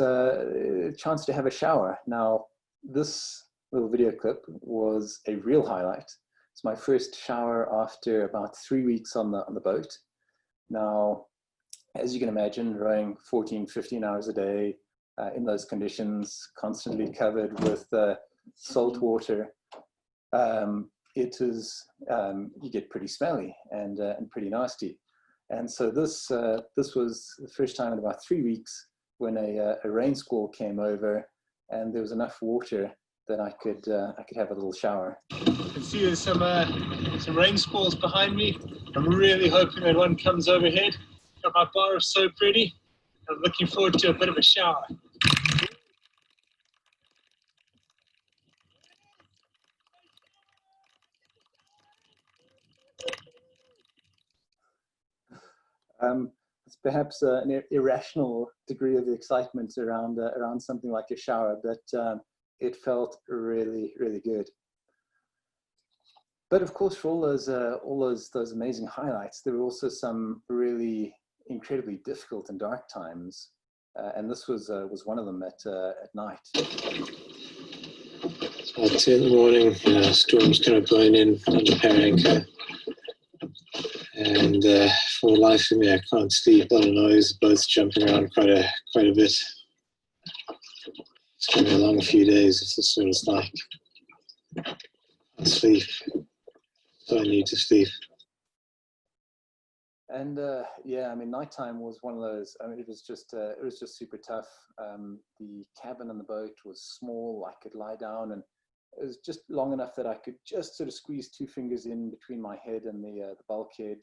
chance to have a shower. Now, this little video clip was a real highlight. It's my first shower after about 3 weeks on the boat. Now, as you can imagine, rowing 14, 15 hours a day in those conditions, constantly covered with salt water, you get pretty smelly and pretty nasty. And so this was the first time in about 3 weeks when a rain squall came over, and there was enough water that I could have a little shower. You can see there's some rain squalls behind me. I'm really hoping that one comes overhead. My bar is so pretty. I'm looking forward to a bit of a shower. It's perhaps an irrational degree of excitement around something like a shower, but it felt really, really good. But of course, for all those amazing highlights, there were also some really incredibly difficult and dark times, and this was one of them at night. It's about 2 in the morning. Storm's kind of blowing in under pair anchor, and for the life of me, I can't sleep. A lot of noise, boats jumping around quite a bit. It's going to be a long few days. If this is what it's like. Can't sleep. So I need to sleep. And yeah, I mean, nighttime was one of those. I mean, it was just super tough. The cabin on the boat was small. I could lie down, and it was just long enough that I could just sort of squeeze 2 fingers in between my head and the bulkhead,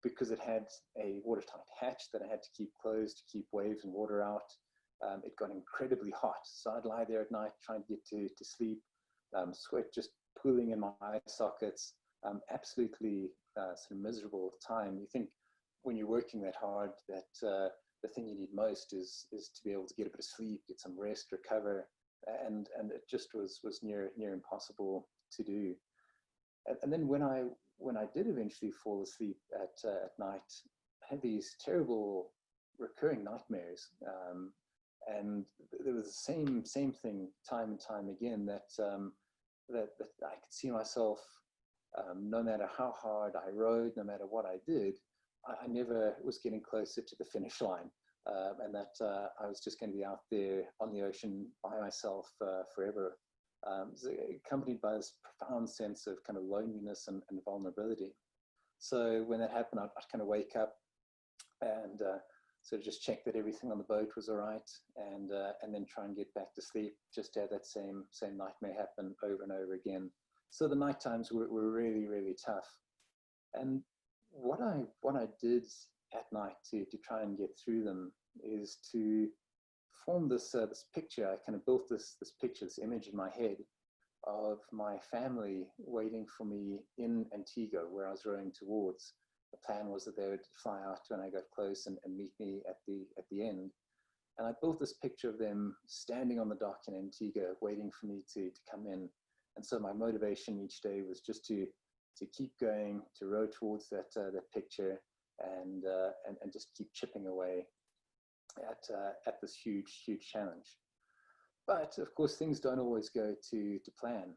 because it had a watertight hatch that I had to keep closed to keep waves and water out. It got incredibly hot, so I'd lie there at night trying to get to sleep, sweat just pooling in my eye sockets. Absolutely sort of miserable time. You think when you're working that hard that the thing you need most is to be able to get a bit of sleep, get some rest, recover, and it just was near impossible to do. And then when I did eventually fall asleep at night, I had these terrible recurring nightmares, and there was the same thing time and time again, that I could see myself, no matter how hard I rowed, no matter what I did, I never was getting closer to the finish line, and that I was just going to be out there on the ocean by myself forever. Accompanied by this profound sense of kind of loneliness and vulnerability. So when that happened, I'd kind of wake up and sort of just check that everything on the boat was all right, and then try and get back to sleep, just to have that same nightmare happen over and over again. So the night times were really, really tough. And what I did at night to try and get through them is to form this picture. I kind of built this picture, this image in my head of my family waiting for me in Antigua, where I was rowing towards. The plan was that they would fly out when I got close and meet me at the end. And I built this picture of them standing on the dock in Antigua, waiting for me to come in. And so my motivation each day was just to keep going, to row towards that picture, and just keep chipping away at this huge challenge. But of course, things don't always go to plan.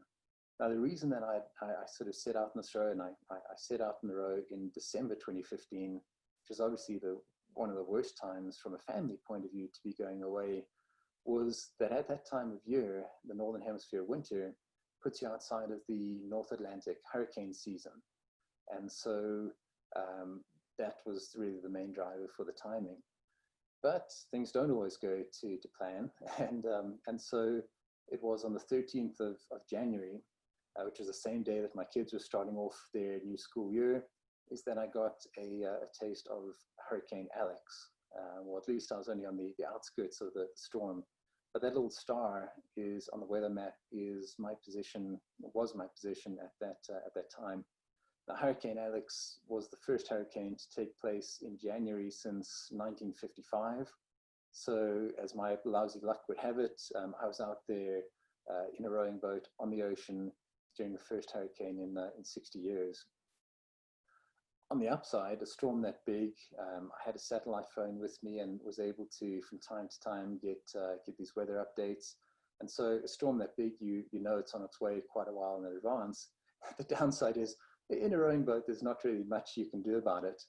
Now, the reason that I sort of set out on this row, and I set out on the row in December 2015, which is obviously one of the worst times from a family point of view to be going away, was that at that time of year, the Northern Hemisphere winter puts you outside of the North Atlantic hurricane season. And so that was really the main driver for the timing. But things don't always go to plan. And so it was on the 13th of January, which was the same day that my kids were starting off their new school year, is that I got a taste of Hurricane Alex. Well, at least I was only on the outskirts of the storm. But that little star is on the weather map, was my position at that time. Now, Hurricane Alex was the first hurricane to take place in January since 1955. So as my lousy luck would have it, I was out there in a rowing boat on the ocean during the first hurricane in 60 years. On the upside, a storm that big, I had a satellite phone with me and was able to, from time to time, get these weather updates. And so a storm that big, you know it's on its way quite a while in advance. The downside is, in a rowing boat, there's not really much you can do about it.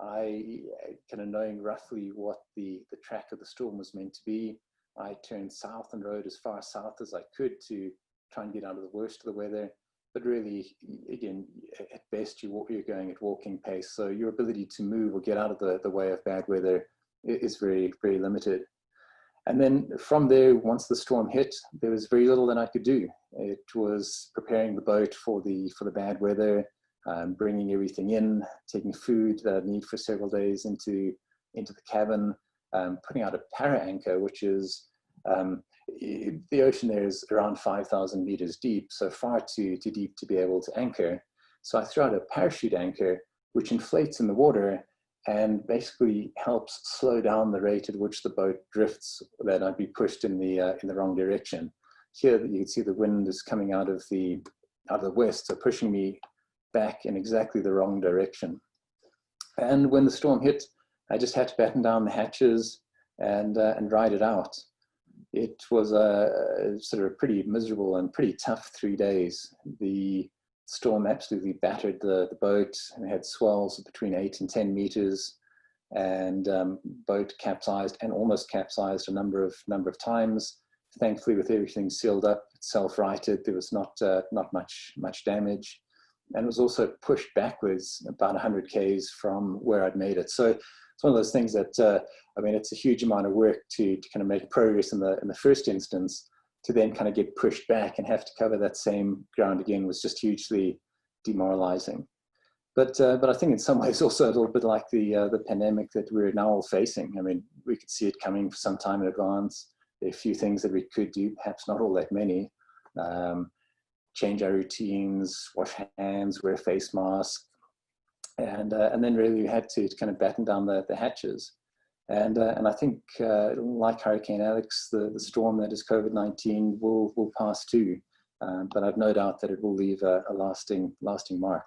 I, kind of knowing roughly what the track of the storm was meant to be, I turned south and rowed as far south as I could to try and get out of the worst of the weather. But really, again, at best, you're going at walking pace. So your ability to move or get out of the way of bad weather is very, very limited. And then from there, once the storm hit, there was very little that I could do. It was preparing the boat for the bad weather, bringing everything in, taking food that I'd need for several days into the cabin, putting out a para anchor, which is the ocean there is around 5,000 meters deep, so far too deep to be able to anchor. So I threw out a parachute anchor, which inflates in the water and basically helps slow down the rate at which the boat drifts, that I'd be pushed in the wrong direction. Here you can see the wind is coming out of the west, so pushing me back in exactly the wrong direction. And when the storm hit, I just had to batten down the hatches and ride it out. It was a sort of pretty miserable and pretty tough 3 days. The storm absolutely battered the boat, and had swells of between 8 and 10 meters, and boat capsized and almost capsized a number of times. Thankfully, with everything sealed up, self-righted, there was not much damage, and was also pushed backwards about 100 k's from where I'd made it. So it's one of those things that I mean, it's a huge amount of work to kind of make progress in the first instance. To then kind of get pushed back and have to cover that same ground again was just hugely demoralizing. But I think in some ways also a little bit like the pandemic that we're now all facing. I mean, we could see it coming for some time in advance. There are a few things that we could do, perhaps not all that many. Change our routines, wash hands, wear a face mask, and then really we had to kind of batten down the hatches. And I think, like Hurricane Alex, the storm that is COVID-19 will pass too. But I've no doubt that it will leave a lasting mark.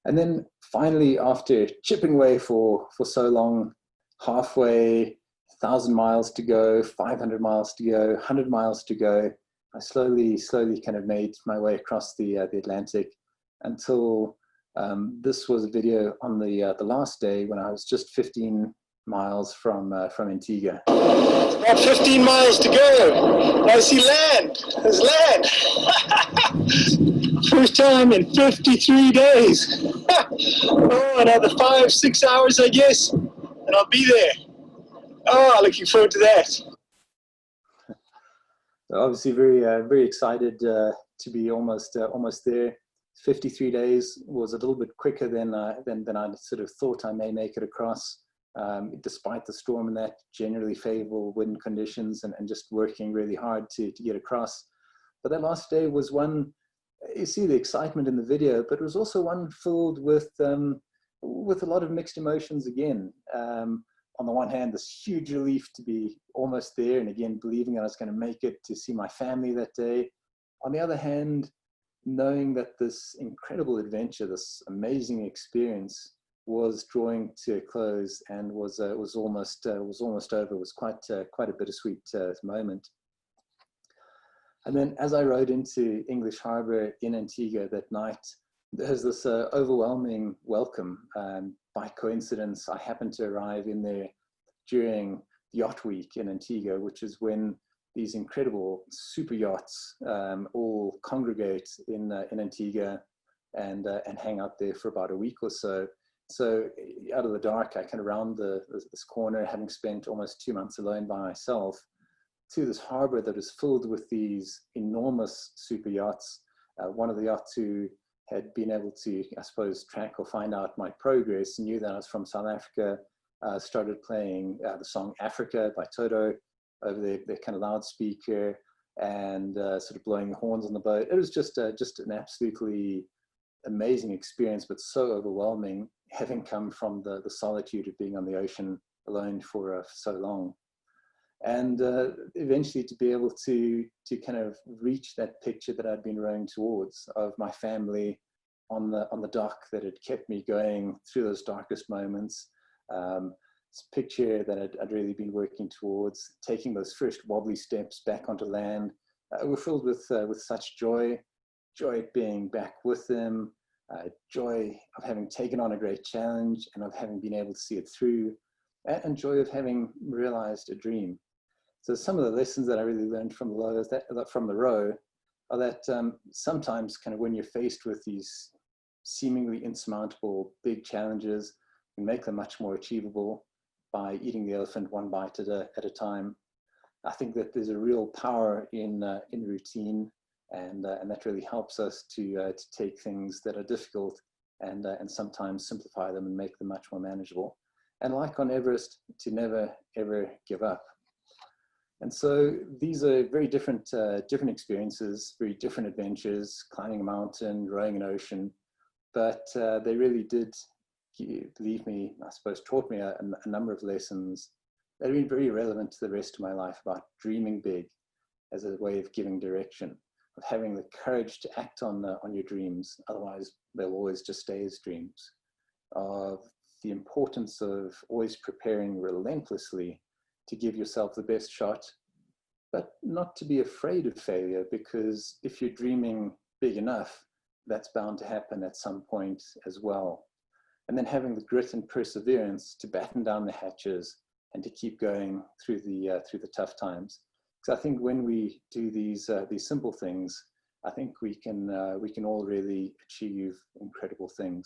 And then finally, after chipping away for so long, halfway, 1,000 miles to go, 500 miles to go, 100 miles to go, I slowly kind of made my way across the Atlantic until this was a video on the last day when I was just 15 miles from Antigua. It's about 15 miles to go. I see land. There's land. First time in 53 days. Oh, another 5-6 hours, I guess, and I'll be there. Oh, looking forward to that. So obviously very excited to be almost there. 53 days was a little bit quicker than I sort of thought I may make it across. Despite the storm and that generally favorable wind conditions, and just working really hard to get across. But that last day was one, you see the excitement in the video, but it was also one filled with a lot of mixed emotions again. On the one hand, this huge relief to be almost there, and again, believing that I was going to make it to see my family that day. On the other hand, knowing that this incredible adventure, this amazing experience, was drawing to a close and was almost over. It was quite a bittersweet moment. And then as I rode into English Harbour in Antigua that night, there's this overwhelming welcome. By coincidence, I happened to arrive in there during Yacht Week in Antigua, which is when these incredible super yachts all congregate in Antigua and hang out there for about a week or so. So out of the dark, I kind of round this corner, having spent almost 2 months alone by myself, to this harbor that is filled with these enormous super yachts. One of the yachts who had been able to, I suppose, track or find out my progress, knew that I was from South Africa, started playing the song Africa by Toto over their kind of loudspeaker, and sort of blowing the horns on the boat. It was just an absolutely amazing experience, but so overwhelming, having come from the solitude of being on the ocean alone for so long. and eventually to be able to kind of reach that picture that I'd been rowing towards of my family on the dock that had kept me going through those darkest moments. This picture that I'd really been working towards, taking those first wobbly steps back onto land, were filled with such joy at being back with them, joy of having taken on a great challenge and of having been able to see it through, and joy of having realized a dream. So some of the lessons that I really learned from the row are that sometimes kind of when you're faced with these seemingly insurmountable big challenges, you make them much more achievable by eating the elephant one bite at a time. I think that there's a real power in routine, and that really helps us to take things that are difficult and sometimes simplify them and make them much more manageable. And like on Everest, to never ever give up. And so these are very different experiences, very different adventures, climbing a mountain, rowing an ocean, but they really did, believe me, I suppose, taught me a number of lessons that have been very relevant to the rest of my life about dreaming big as a way of giving direction, of having the courage to act on your dreams, otherwise they'll always just stay as dreams, of the importance of always preparing relentlessly to give yourself the best shot, but not to be afraid of failure, because if you're dreaming big enough, that's bound to happen at some point as well. And then having the grit and perseverance to batten down the hatches and to keep going through the tough times. Because I think when we do these simple things, I think we can all really achieve incredible things.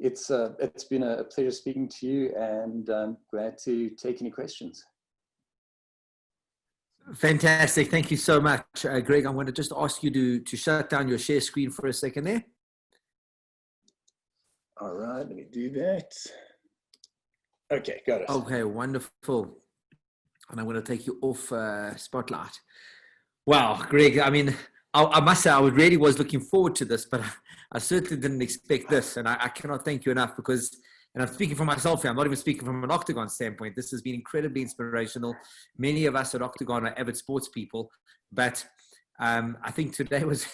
It's been a pleasure speaking to you, and I'm glad to take any questions. Fantastic. Thank you so much, Greg. I'm going to just ask you to shut down your share screen for a second there. All right, let me do that. Okay, got it. Okay, wonderful. And I'm going to take you off Spotlight. Wow, Greg, I mean, I must say I really was looking forward to this, but I certainly didn't expect this. And I cannot thank you enough because, and I'm speaking for myself here, I'm not even speaking from an Octagon standpoint. This has been incredibly inspirational. Many of us at Octagon are avid sports people, but I think today was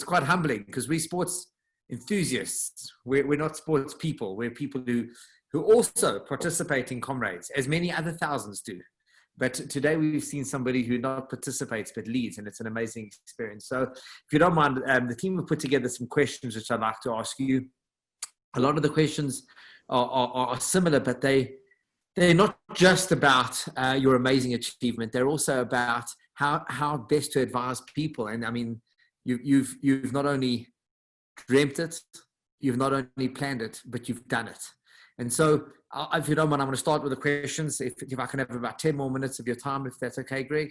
quite humbling because we're sports enthusiasts. We're not sports people. We're people who also participate in comrades, as many other thousands do. But today we've seen somebody who not participates but leads, and it's an amazing experience. So if you don't mind, the team have put together some questions which I'd like to ask you. A lot of the questions are similar, but they're not just about your amazing achievement. They're also about how best to advise people. And I mean, you've not only dreamt it, you've not only planned it, but you've done it. And so, if you don't mind, I'm going to start with the questions. If I can have about 10 more minutes of your time, if that's okay, Greg.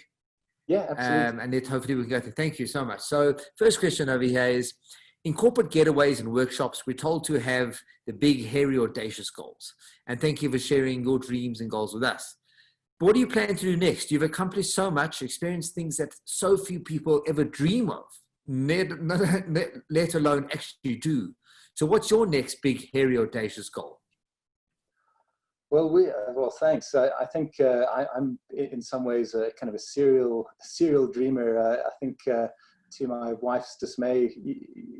Yeah, absolutely. And then hopefully we can go through. Thank you so much. So, first question over here is, in corporate getaways and workshops, we're told to have the big, hairy, audacious goals. And thank you for sharing your dreams and goals with us. But what do you plan to do next? You've accomplished so much, experienced things that so few people ever dream of, let alone actually do. So what's your next big, hairy, audacious goal? Well, thanks. I think I'm in some ways a kind of a serial dreamer. I think to my wife's dismay,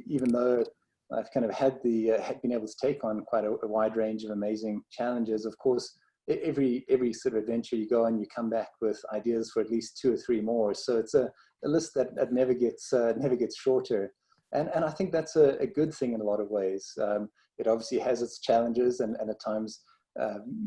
even though I've kind of had been able to take on quite a wide range of amazing challenges. Of course, every sort of adventure you go on, you come back with ideas for at least 2 or 3 more. So it's a list that never gets shorter. And I think that's a good thing in a lot of ways. It obviously has its challenges, and at times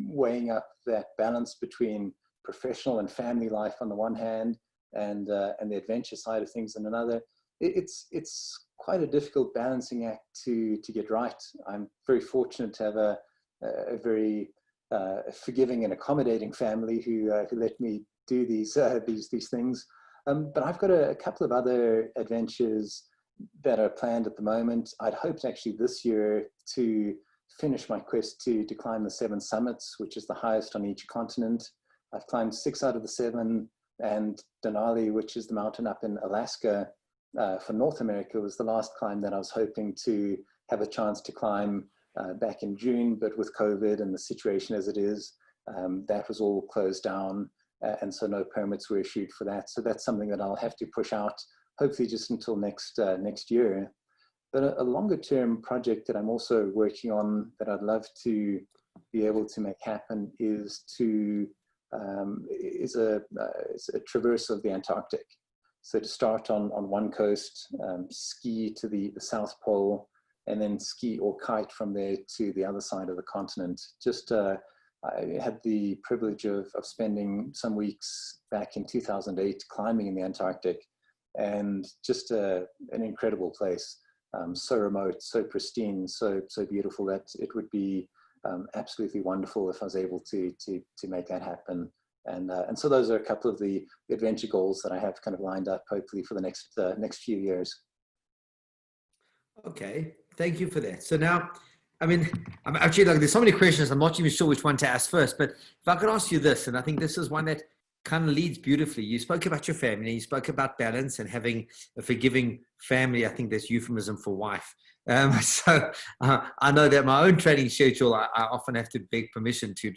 weighing up that balance between professional and family life on the one hand, and the adventure side of things on another. It's quite a difficult balancing act to get right. I'm very fortunate to have a very forgiving and accommodating family who let me do these things. But I've got a couple of other adventures that are planned at the moment. I'd hoped actually this year to finish my quest to climb the 7 summits, which is the highest on each continent. I've climbed 6 out of the 7, and Denali, which is the mountain up in Alaska for North America, was the last climb that I was hoping to have a chance to climb back in June, but with COVID and the situation as it is, that was all closed down, and so no permits were issued for that. So that's something that I'll have to push out, hopefully just until next year. But a longer term project that I'm also working on that I'd love to be able to make happen is a traverse of the Antarctic. So to start on one coast, ski to the South Pole, and then ski or kite from there to the other side of the continent. Just I had the privilege of spending some weeks back in 2008 climbing in the Antarctic, and just an incredible place. So remote, so pristine, so beautiful that it would be absolutely wonderful if I was able to make that happen. And so those are a couple of the adventure goals that I have kind of lined up, hopefully for the next few years. Okay, thank you for that. So now, I mean, I'm actually like, there's so many questions, I'm not even sure which one to ask first, but if I could ask you this, and I think this is one that kind of leads beautifully. You spoke about your family, you spoke about balance and having a forgiving family. I think that's euphemism for wife. So I know that my own training schedule, I often have to beg permission to,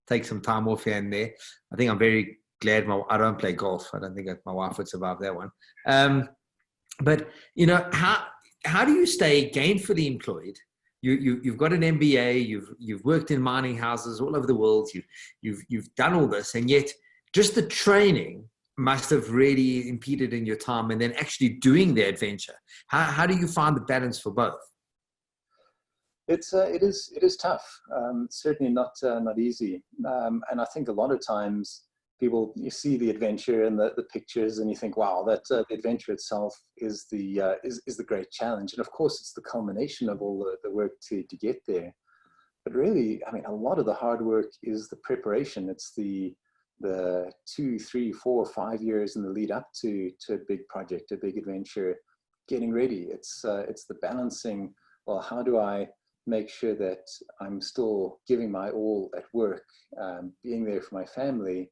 take some time off here and there. I think I'm very glad I don't play golf. I don't think my wife would survive that one. But how do you stay gainfully employed? You've got an MBA, you've worked in mining houses all over the world, you've done all this, and yet just the training must have really impeded in your time, and then actually doing the adventure. How do you find the balance for both? It is tough. Certainly not easy. And I think a lot of times you see the adventure and the pictures, and you think, wow, that the adventure itself is the great challenge. And of course, it's the culmination of all the work to get there. But really, I mean, a lot of the hard work is the preparation. It's the 2, 3, 4, 5 years in the lead up to a big project, a big adventure, getting ready. It's the balancing. Well, how do I make sure that I'm still giving my all at work, being there for my family,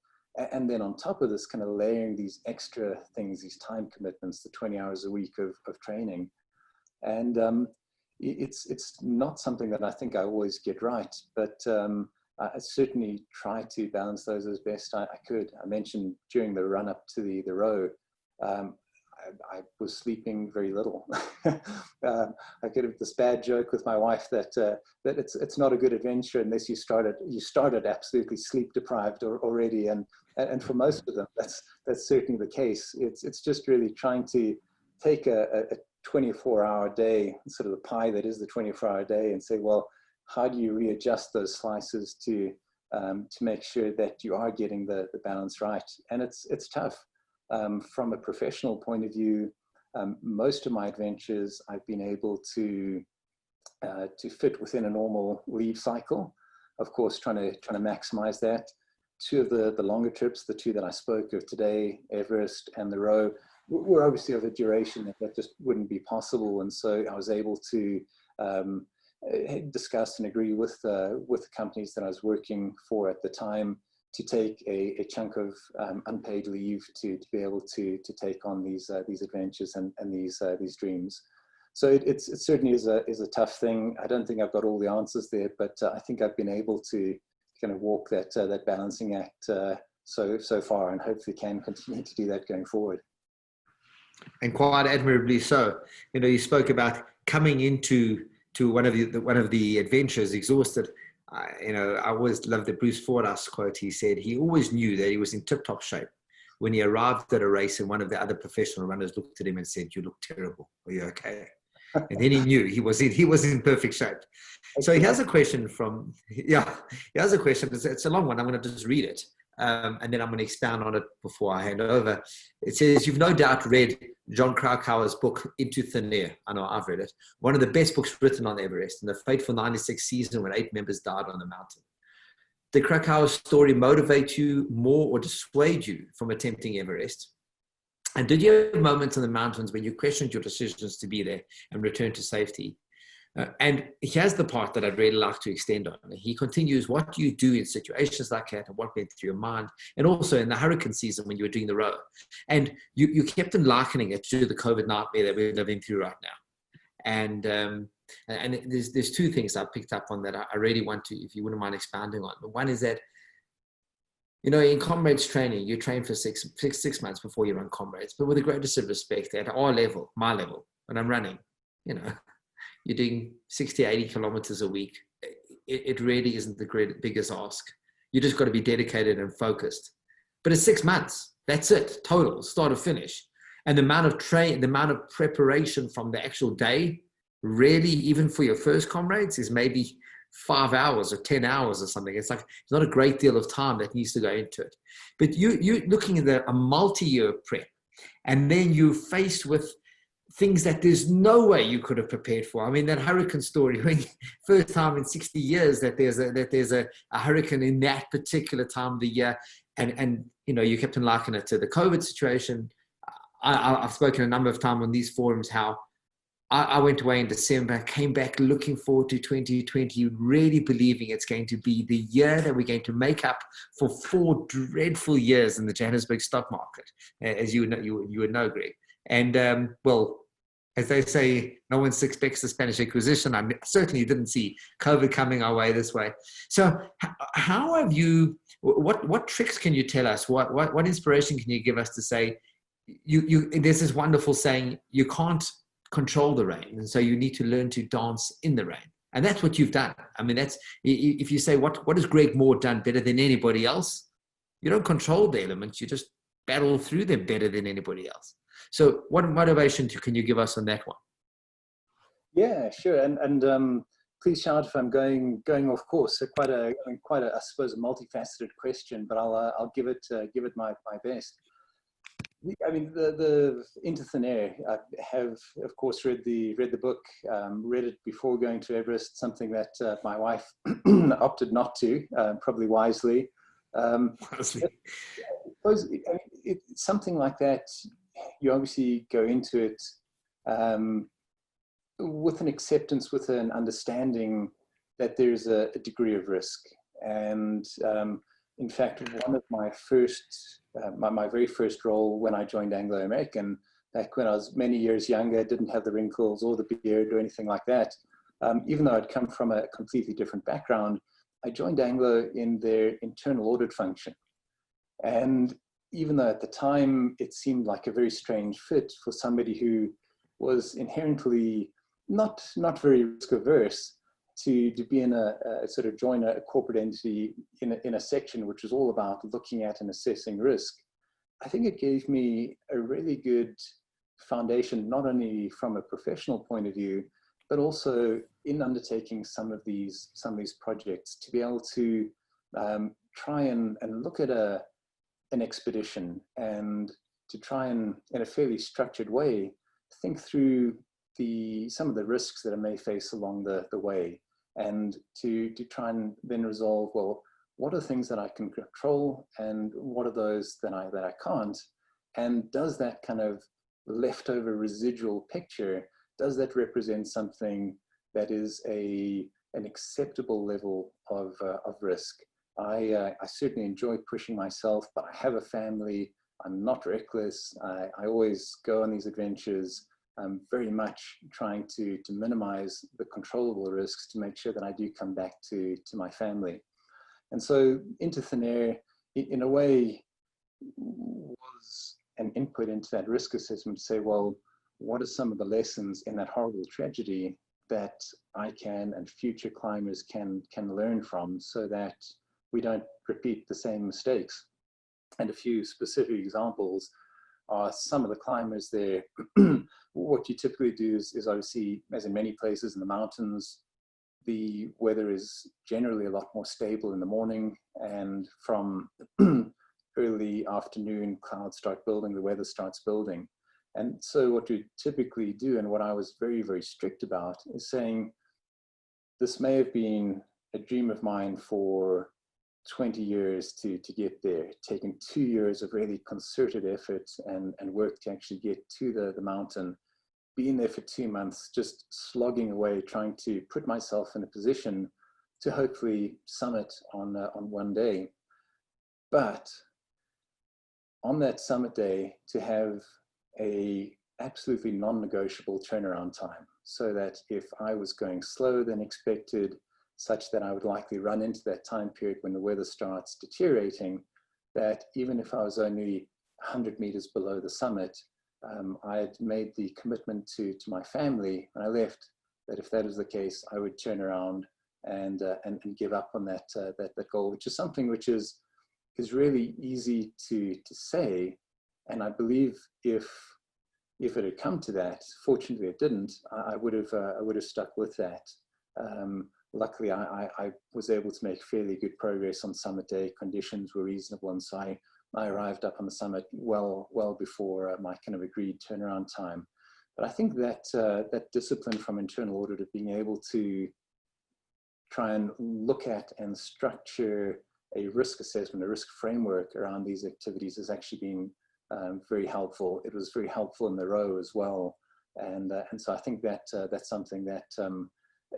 and then on top of this, kind of layering these extra things, these time commitments, the 20 hours a week of training. And it's not something that I think I always get right, but I certainly try to balance those as best I could. I mentioned during the run up to the row, I was sleeping very little. I could have this bad joke with my wife that it's not a good adventure unless you started absolutely sleep deprived already, and for most of them that's certainly the case. It's just really trying to take a 24-hour day, sort of the pie that is the 24-hour day, and say, well, how do you readjust those slices to make sure that you are getting the balance right? And it's tough. From a professional point of view, most of my adventures I've been able to fit within a normal leave cycle. Of course, trying to maximize that. 2 of the longer trips, the 2 that I spoke of today, Everest and the row, were obviously of a duration that just wouldn't be possible, and so I was able to discuss and agree with the companies that I was working for at the time to take a chunk of unpaid leave to be able to take on these adventures and these dreams. So it certainly is a tough thing. I don't think I've got all the answers there, but I think I've been able to kind of walk that balancing act so far, and hopefully can continue to do that going forward. And quite admirably so. You spoke about coming into one of the adventures exhausted. I always loved the Bruce Fordyce quote. He said he always knew that he was in tip-top shape when he arrived at a race, and one of the other professional runners looked at him and said, "You look terrible. Are you okay?" And then he knew he was in perfect shape. So he has a question he has a question. It's a long one. I'm going to just read it. And then I'm going to expound on it before I hand over. It says, "You've no doubt read John Krakauer's book, Into Thin Air." I know I've read it. One of the best books written on Everest, and the fateful 96 season when 8 members died on the mountain. Did Krakauer's story motivate you more or dissuade you from attempting Everest? And did you have moments in the mountains when you questioned your decisions to be there and return to safety? And here's the part that I'd really like to extend on. He continues, what do you do in situations like that, and what went through your mind? And also in the hurricane season when you were doing the row. And you kept on likening it to the COVID nightmare that we're living through right now. And there's 2 things I picked up on that I really want to, if you wouldn't mind expounding on. One is that You know, in comrades training, you train for six months before you run comrades. But with the greatest of respect, at our level, my level, when I'm running, you know, you're doing 60, 80 kilometers a week. It really isn't the biggest ask. You just got to be dedicated and focused. But it's 6 months. That's it, total, start to finish. And the amount of preparation from the actual day, really, even for your first comrades, is maybe 5 hours or 10 hours or something. It's like, it's not a great deal of time that needs to go into it. But you're looking at a multi-year prep, and then you're faced with things that there's no way you could have prepared for. I mean, that hurricane story, when first time in 60 years that there's a hurricane in that particular time of the year, and you know, you kept on likening it to the COVID situation. I've spoken a number of times on these forums how I went away in December, came back looking forward to 2020, really believing it's going to be the year that we're going to make up for 4 dreadful years in the Johannesburg stock market, as you would know, Greg. And well, as they say, no one expects the Spanish Inquisition. I certainly didn't see COVID coming our way this way. So how have you, what tricks can you tell us? What inspiration can you give us to say, there's this wonderful saying, you can't control the rain, and so you need to learn to dance in the rain. And that's what you've done. I mean, that's, if you say, what has Greg Moore done better than anybody else? You don't control the elements, you just battle through them better than anybody else. So what motivation can you give us on that one? Yeah, sure. And please shout if I'm going off course. So quite a I suppose a multifaceted question, but I'll give it my best. I mean, the Into Thin Air, I have of course read the book, read it before going to Everest, something that my wife opted not to, probably wisely. It's something like that. You obviously go into it with an acceptance, with an understanding that there's a degree of risk. And in fact, one of my first, my very first role when I joined Anglo American, back when I was many years younger, didn't have the wrinkles or the beard or anything like that. Even though I'd come from a completely different background, I joined Anglo in their internal audit function. And even though at the time it seemed like a very strange fit for somebody who was inherently not very risk averse, to be in a sort of join a corporate entity in a section which was all about looking at and assessing risk, I think it gave me a really good foundation, not only from a professional point of view, but also in undertaking some of these projects, to be able to try and look at an expedition, and to try and, in a fairly structured way, think through some of the risks that I may face along the way, and to try and then resolve, well, what are the things that I can control, and what are those that I can't, and does that kind of leftover residual picture, does that represent something that is an acceptable level of risk? I certainly enjoy pushing myself, but I have a family. I'm not reckless. I always go on these adventures. I'm very much trying to minimize the controllable risks to make sure that I do come back to my family. And so Into Thin Air, in a way, was an input into that risk assessment to say, well, what are some of the lessons in that horrible tragedy that I can and future climbers can learn from, so that we don't repeat the same mistakes? And a few specific examples are some of the climbers there. What you typically do is obviously, as in many places in the mountains, the weather is generally a lot more stable in the morning, and from early afternoon, clouds start building, the weather starts building. And so what we typically do, and what I was very, very strict about, is saying, this may have been a dream of mine for 20 years to get there, taken 2 years of really concerted effort and work to actually get to the mountain, being there for 2 months, just slogging away, trying to put myself in a position to hopefully summit on one day. But on that summit day, to have a absolutely non-negotiable turnaround time, so that if I was going slower than expected, such that I would likely run into that time period when the weather starts deteriorating, that even if I was only 100 meters below the summit, I had made the commitment to my family when I left that if that was the case, I would turn around and give up on that goal, which is something which is really easy to say. And I believe if it had come to that, fortunately it didn't, I would have stuck with that. Luckily, I was able to make fairly good progress on summit day. Conditions were reasonable, and so I arrived up on the summit well before my kind of agreed turnaround time. But I think that that discipline from internal audit of being able to try and look at and structure a risk assessment, a risk framework around these activities has actually been very helpful. It was very helpful in the row as well, and so I think that that's something that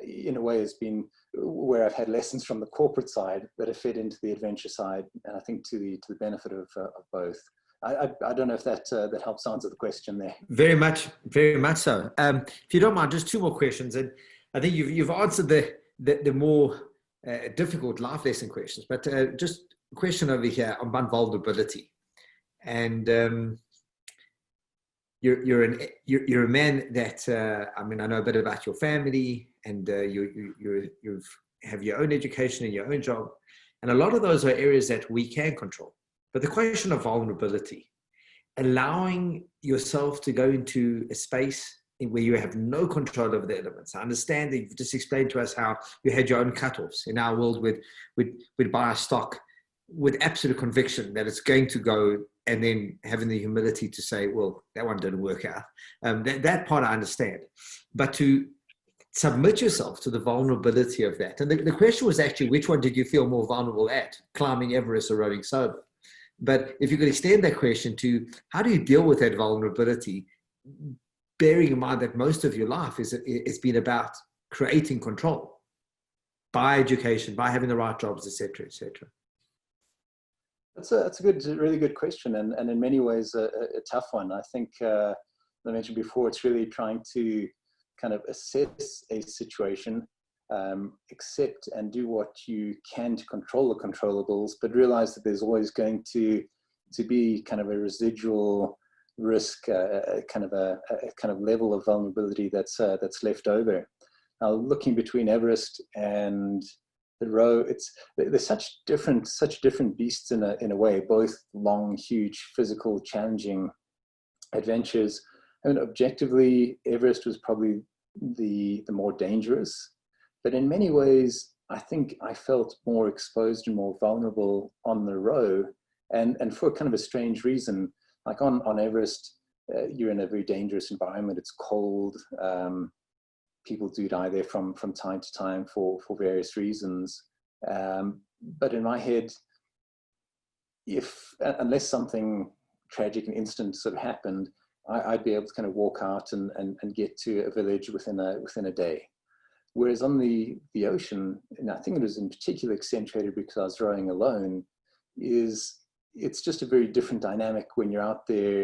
in a way has been where I've had lessons from the corporate side that have fed into the adventure side, and I think to the benefit of both. I don't know if that helps answer the question there. Very much so. If you don't mind, just two more questions, and I think you've answered the more difficult life lesson questions, but just a question over here about vulnerability. And you're a man that I mean, I know a bit about your family, and you have your own education and your own job, and a lot of those are areas that we can control. But the question of vulnerability, allowing yourself to go into a space where you have no control over the elements. I understand that you've just explained to us how you had your own cutoffs. In our world, we'd buy a stock with absolute conviction that it's going to go, and then having the humility to say, well, that one didn't work out. That part I understand. But to submit yourself to the vulnerability of that. And the question was actually, which one did you feel more vulnerable at, climbing Everest or rowing solo? But if you could extend that question to how do you deal with that vulnerability, bearing in mind that most of your life it's been about creating control by education, by having the right jobs, et cetera, et cetera. That's a really good question, and in many ways a tough one. I think, as I mentioned before, it's really trying to kind of assess a situation, accept and do what you can to control the controllables, but realize that there's always going to be kind of a residual risk, kind of level of vulnerability that's left over. Now, looking between Everest and the row, there's such different beasts in a way, both long, huge, physical, challenging adventures. I mean, objectively, Everest was probably the more dangerous, but in many ways, I think I felt more exposed and more vulnerable on the row, and for kind of a strange reason. Like on Everest, you're in a very dangerous environment. It's cold. People do die there from time to time for various reasons. But in my head, unless something tragic and instant sort of happened, I'd be able to kind of walk out and get to a village within a day. Whereas on the ocean, and I think it was in particular accentuated because I was rowing alone, it's just a very different dynamic when you're out there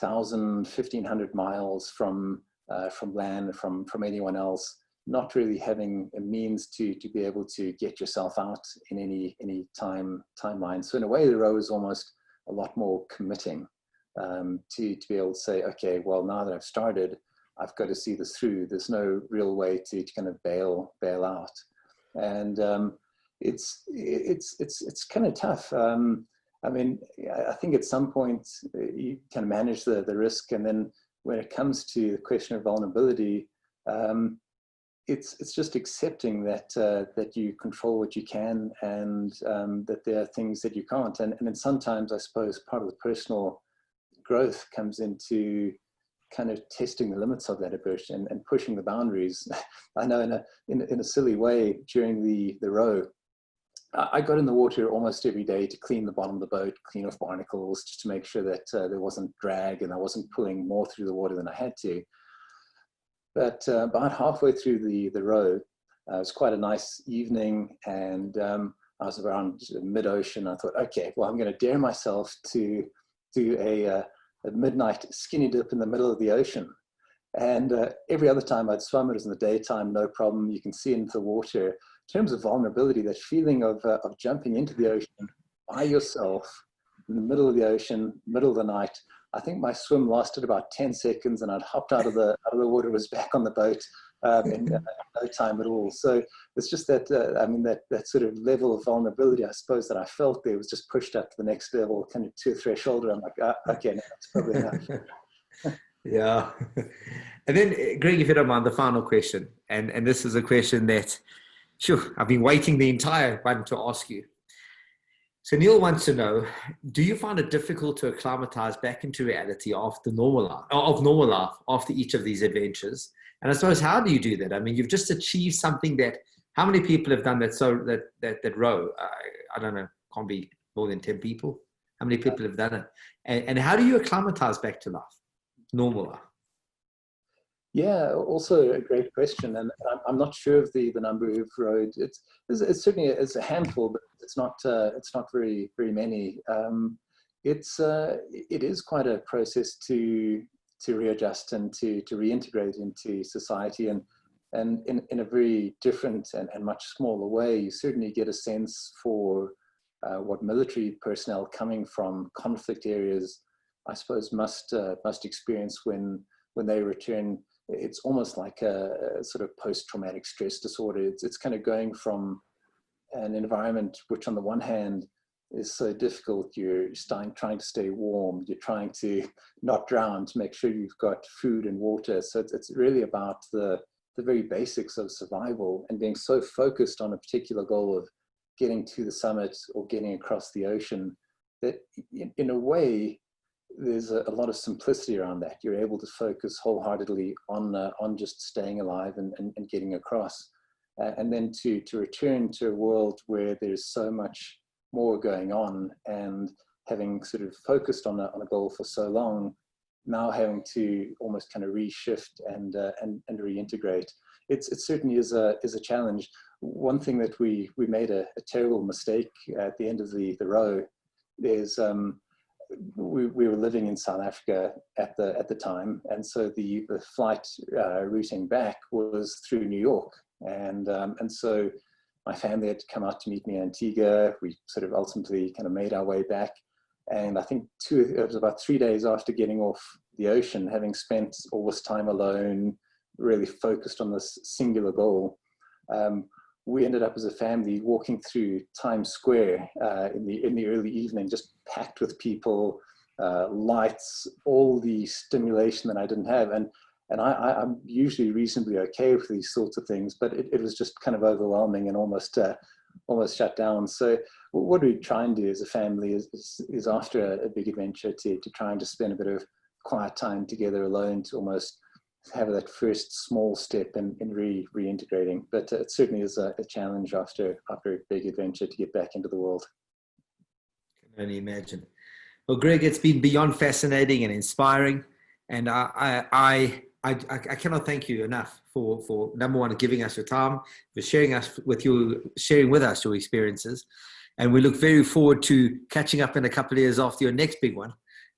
1,000, 1,500 miles from land, from anyone else, not really having a means to be able to get yourself out in any timeline. So in a way, the row is almost a lot more committing to be able to say, okay, well, now that I've started, I've got to see this through. There's no real way to kind of bail out, and it's kind of tough. I mean, I think at some point you can manage the risk, and then when it comes to the question of vulnerability, it's just accepting that you control what you can, and that there are things that you can't. And then sometimes, I suppose, part of the personal growth comes into kind of testing the limits of that approach and pushing the boundaries. I know in a silly way during the row, I got in the water almost every day to clean the bottom of the boat, clean off barnacles, just to make sure that there wasn't drag and I wasn't pulling more through the water than I had to. But about halfway through the row, it was quite a nice evening, and I was around mid-ocean. I thought, okay, well, I'm going to dare myself to do a midnight skinny dip in the middle of the ocean. And every other time I'd swum, it was in the daytime, no problem. You can see into the water. In terms of vulnerability, that feeling of jumping into the ocean by yourself in the middle of the ocean, middle of the night. I think my swim lasted about 10 seconds, and I'd hopped out of the water, was back on the boat in no time at all. So it's just that, that sort of level of vulnerability, I suppose, that I felt there was just pushed up to the next level, kind of to a threshold. I'm like, okay, no, that's probably enough. Yeah. And then, Greg, if you don't mind, the final question, and this is a question that, sure, I've been waiting the entire one to ask you. So Neil wants to know, do you find it difficult to acclimatize back into reality after normal life after each of these adventures? And I suppose, how do you do that? I mean, you've just achieved something that, how many people have done that? So that row, I don't know, can't be more than 10 people. How many people have done it? And how do you acclimatize back to life, normal life? Yeah, also a great question, and I'm not sure of the number who've rowed. It's certainly a handful, but it's not very many. It is quite a process to readjust and to reintegrate into society, and in a very different and much smaller way. You certainly get a sense for what military personnel coming from conflict areas, I suppose, must experience when they return. It's almost like a sort of post-traumatic stress disorder. It's kind of going from an environment which on the one hand is so difficult. You're trying to stay warm. You're trying to not drown, to make sure you've got food and water. So it's really about the very basics of survival, and being so focused on a particular goal of getting to the summit or getting across the ocean that in a way, there's a lot of simplicity around that. You're able to focus wholeheartedly on just staying alive and getting across. And then to return to a world where there's so much more going on, and having sort of focused on a goal for so long, now having to almost kind of reshift and reintegrate. It certainly is a challenge. One thing that we made a terrible mistake at the end of the row is we were living in South Africa at the time, and so the flight routing back was through New York, and so my family had to come out to meet me in Antigua. We sort of ultimately kind of made our way back, and I think it was about 3 days after getting off the ocean, having spent all this time alone, really focused on this singular goal. We ended up as a family walking through Times Square in the early evening, just packed with people, lights, all the stimulation that I didn't have. And I'm usually reasonably okay with these sorts of things, but it was just kind of overwhelming and almost shut down. So what we try and do as a family is after a big adventure to try and just spend a bit of quiet time together alone, to almost have that first small step in reintegrating. But it certainly is a challenge after a big adventure to get back into the world. I can only imagine. Well, Greg, it's been beyond fascinating and inspiring, and I cannot thank you enough for number one, giving us your time, for sharing with us your experiences, and we look very forward to catching up in a couple of years after your next big one.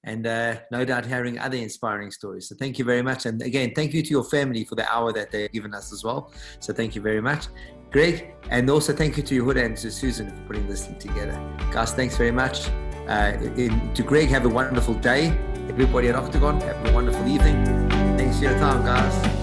And no doubt hearing other inspiring stories. So thank you very much. And again, thank you to your family for the hour that they've given us as well. So thank you very much, Greg. And also thank you to Yehuda and to Susan for putting this thing together. Guys, thanks very much. To Greg, have a wonderful day. Everybody at Octagon, have a wonderful evening. Thanks for your time, guys.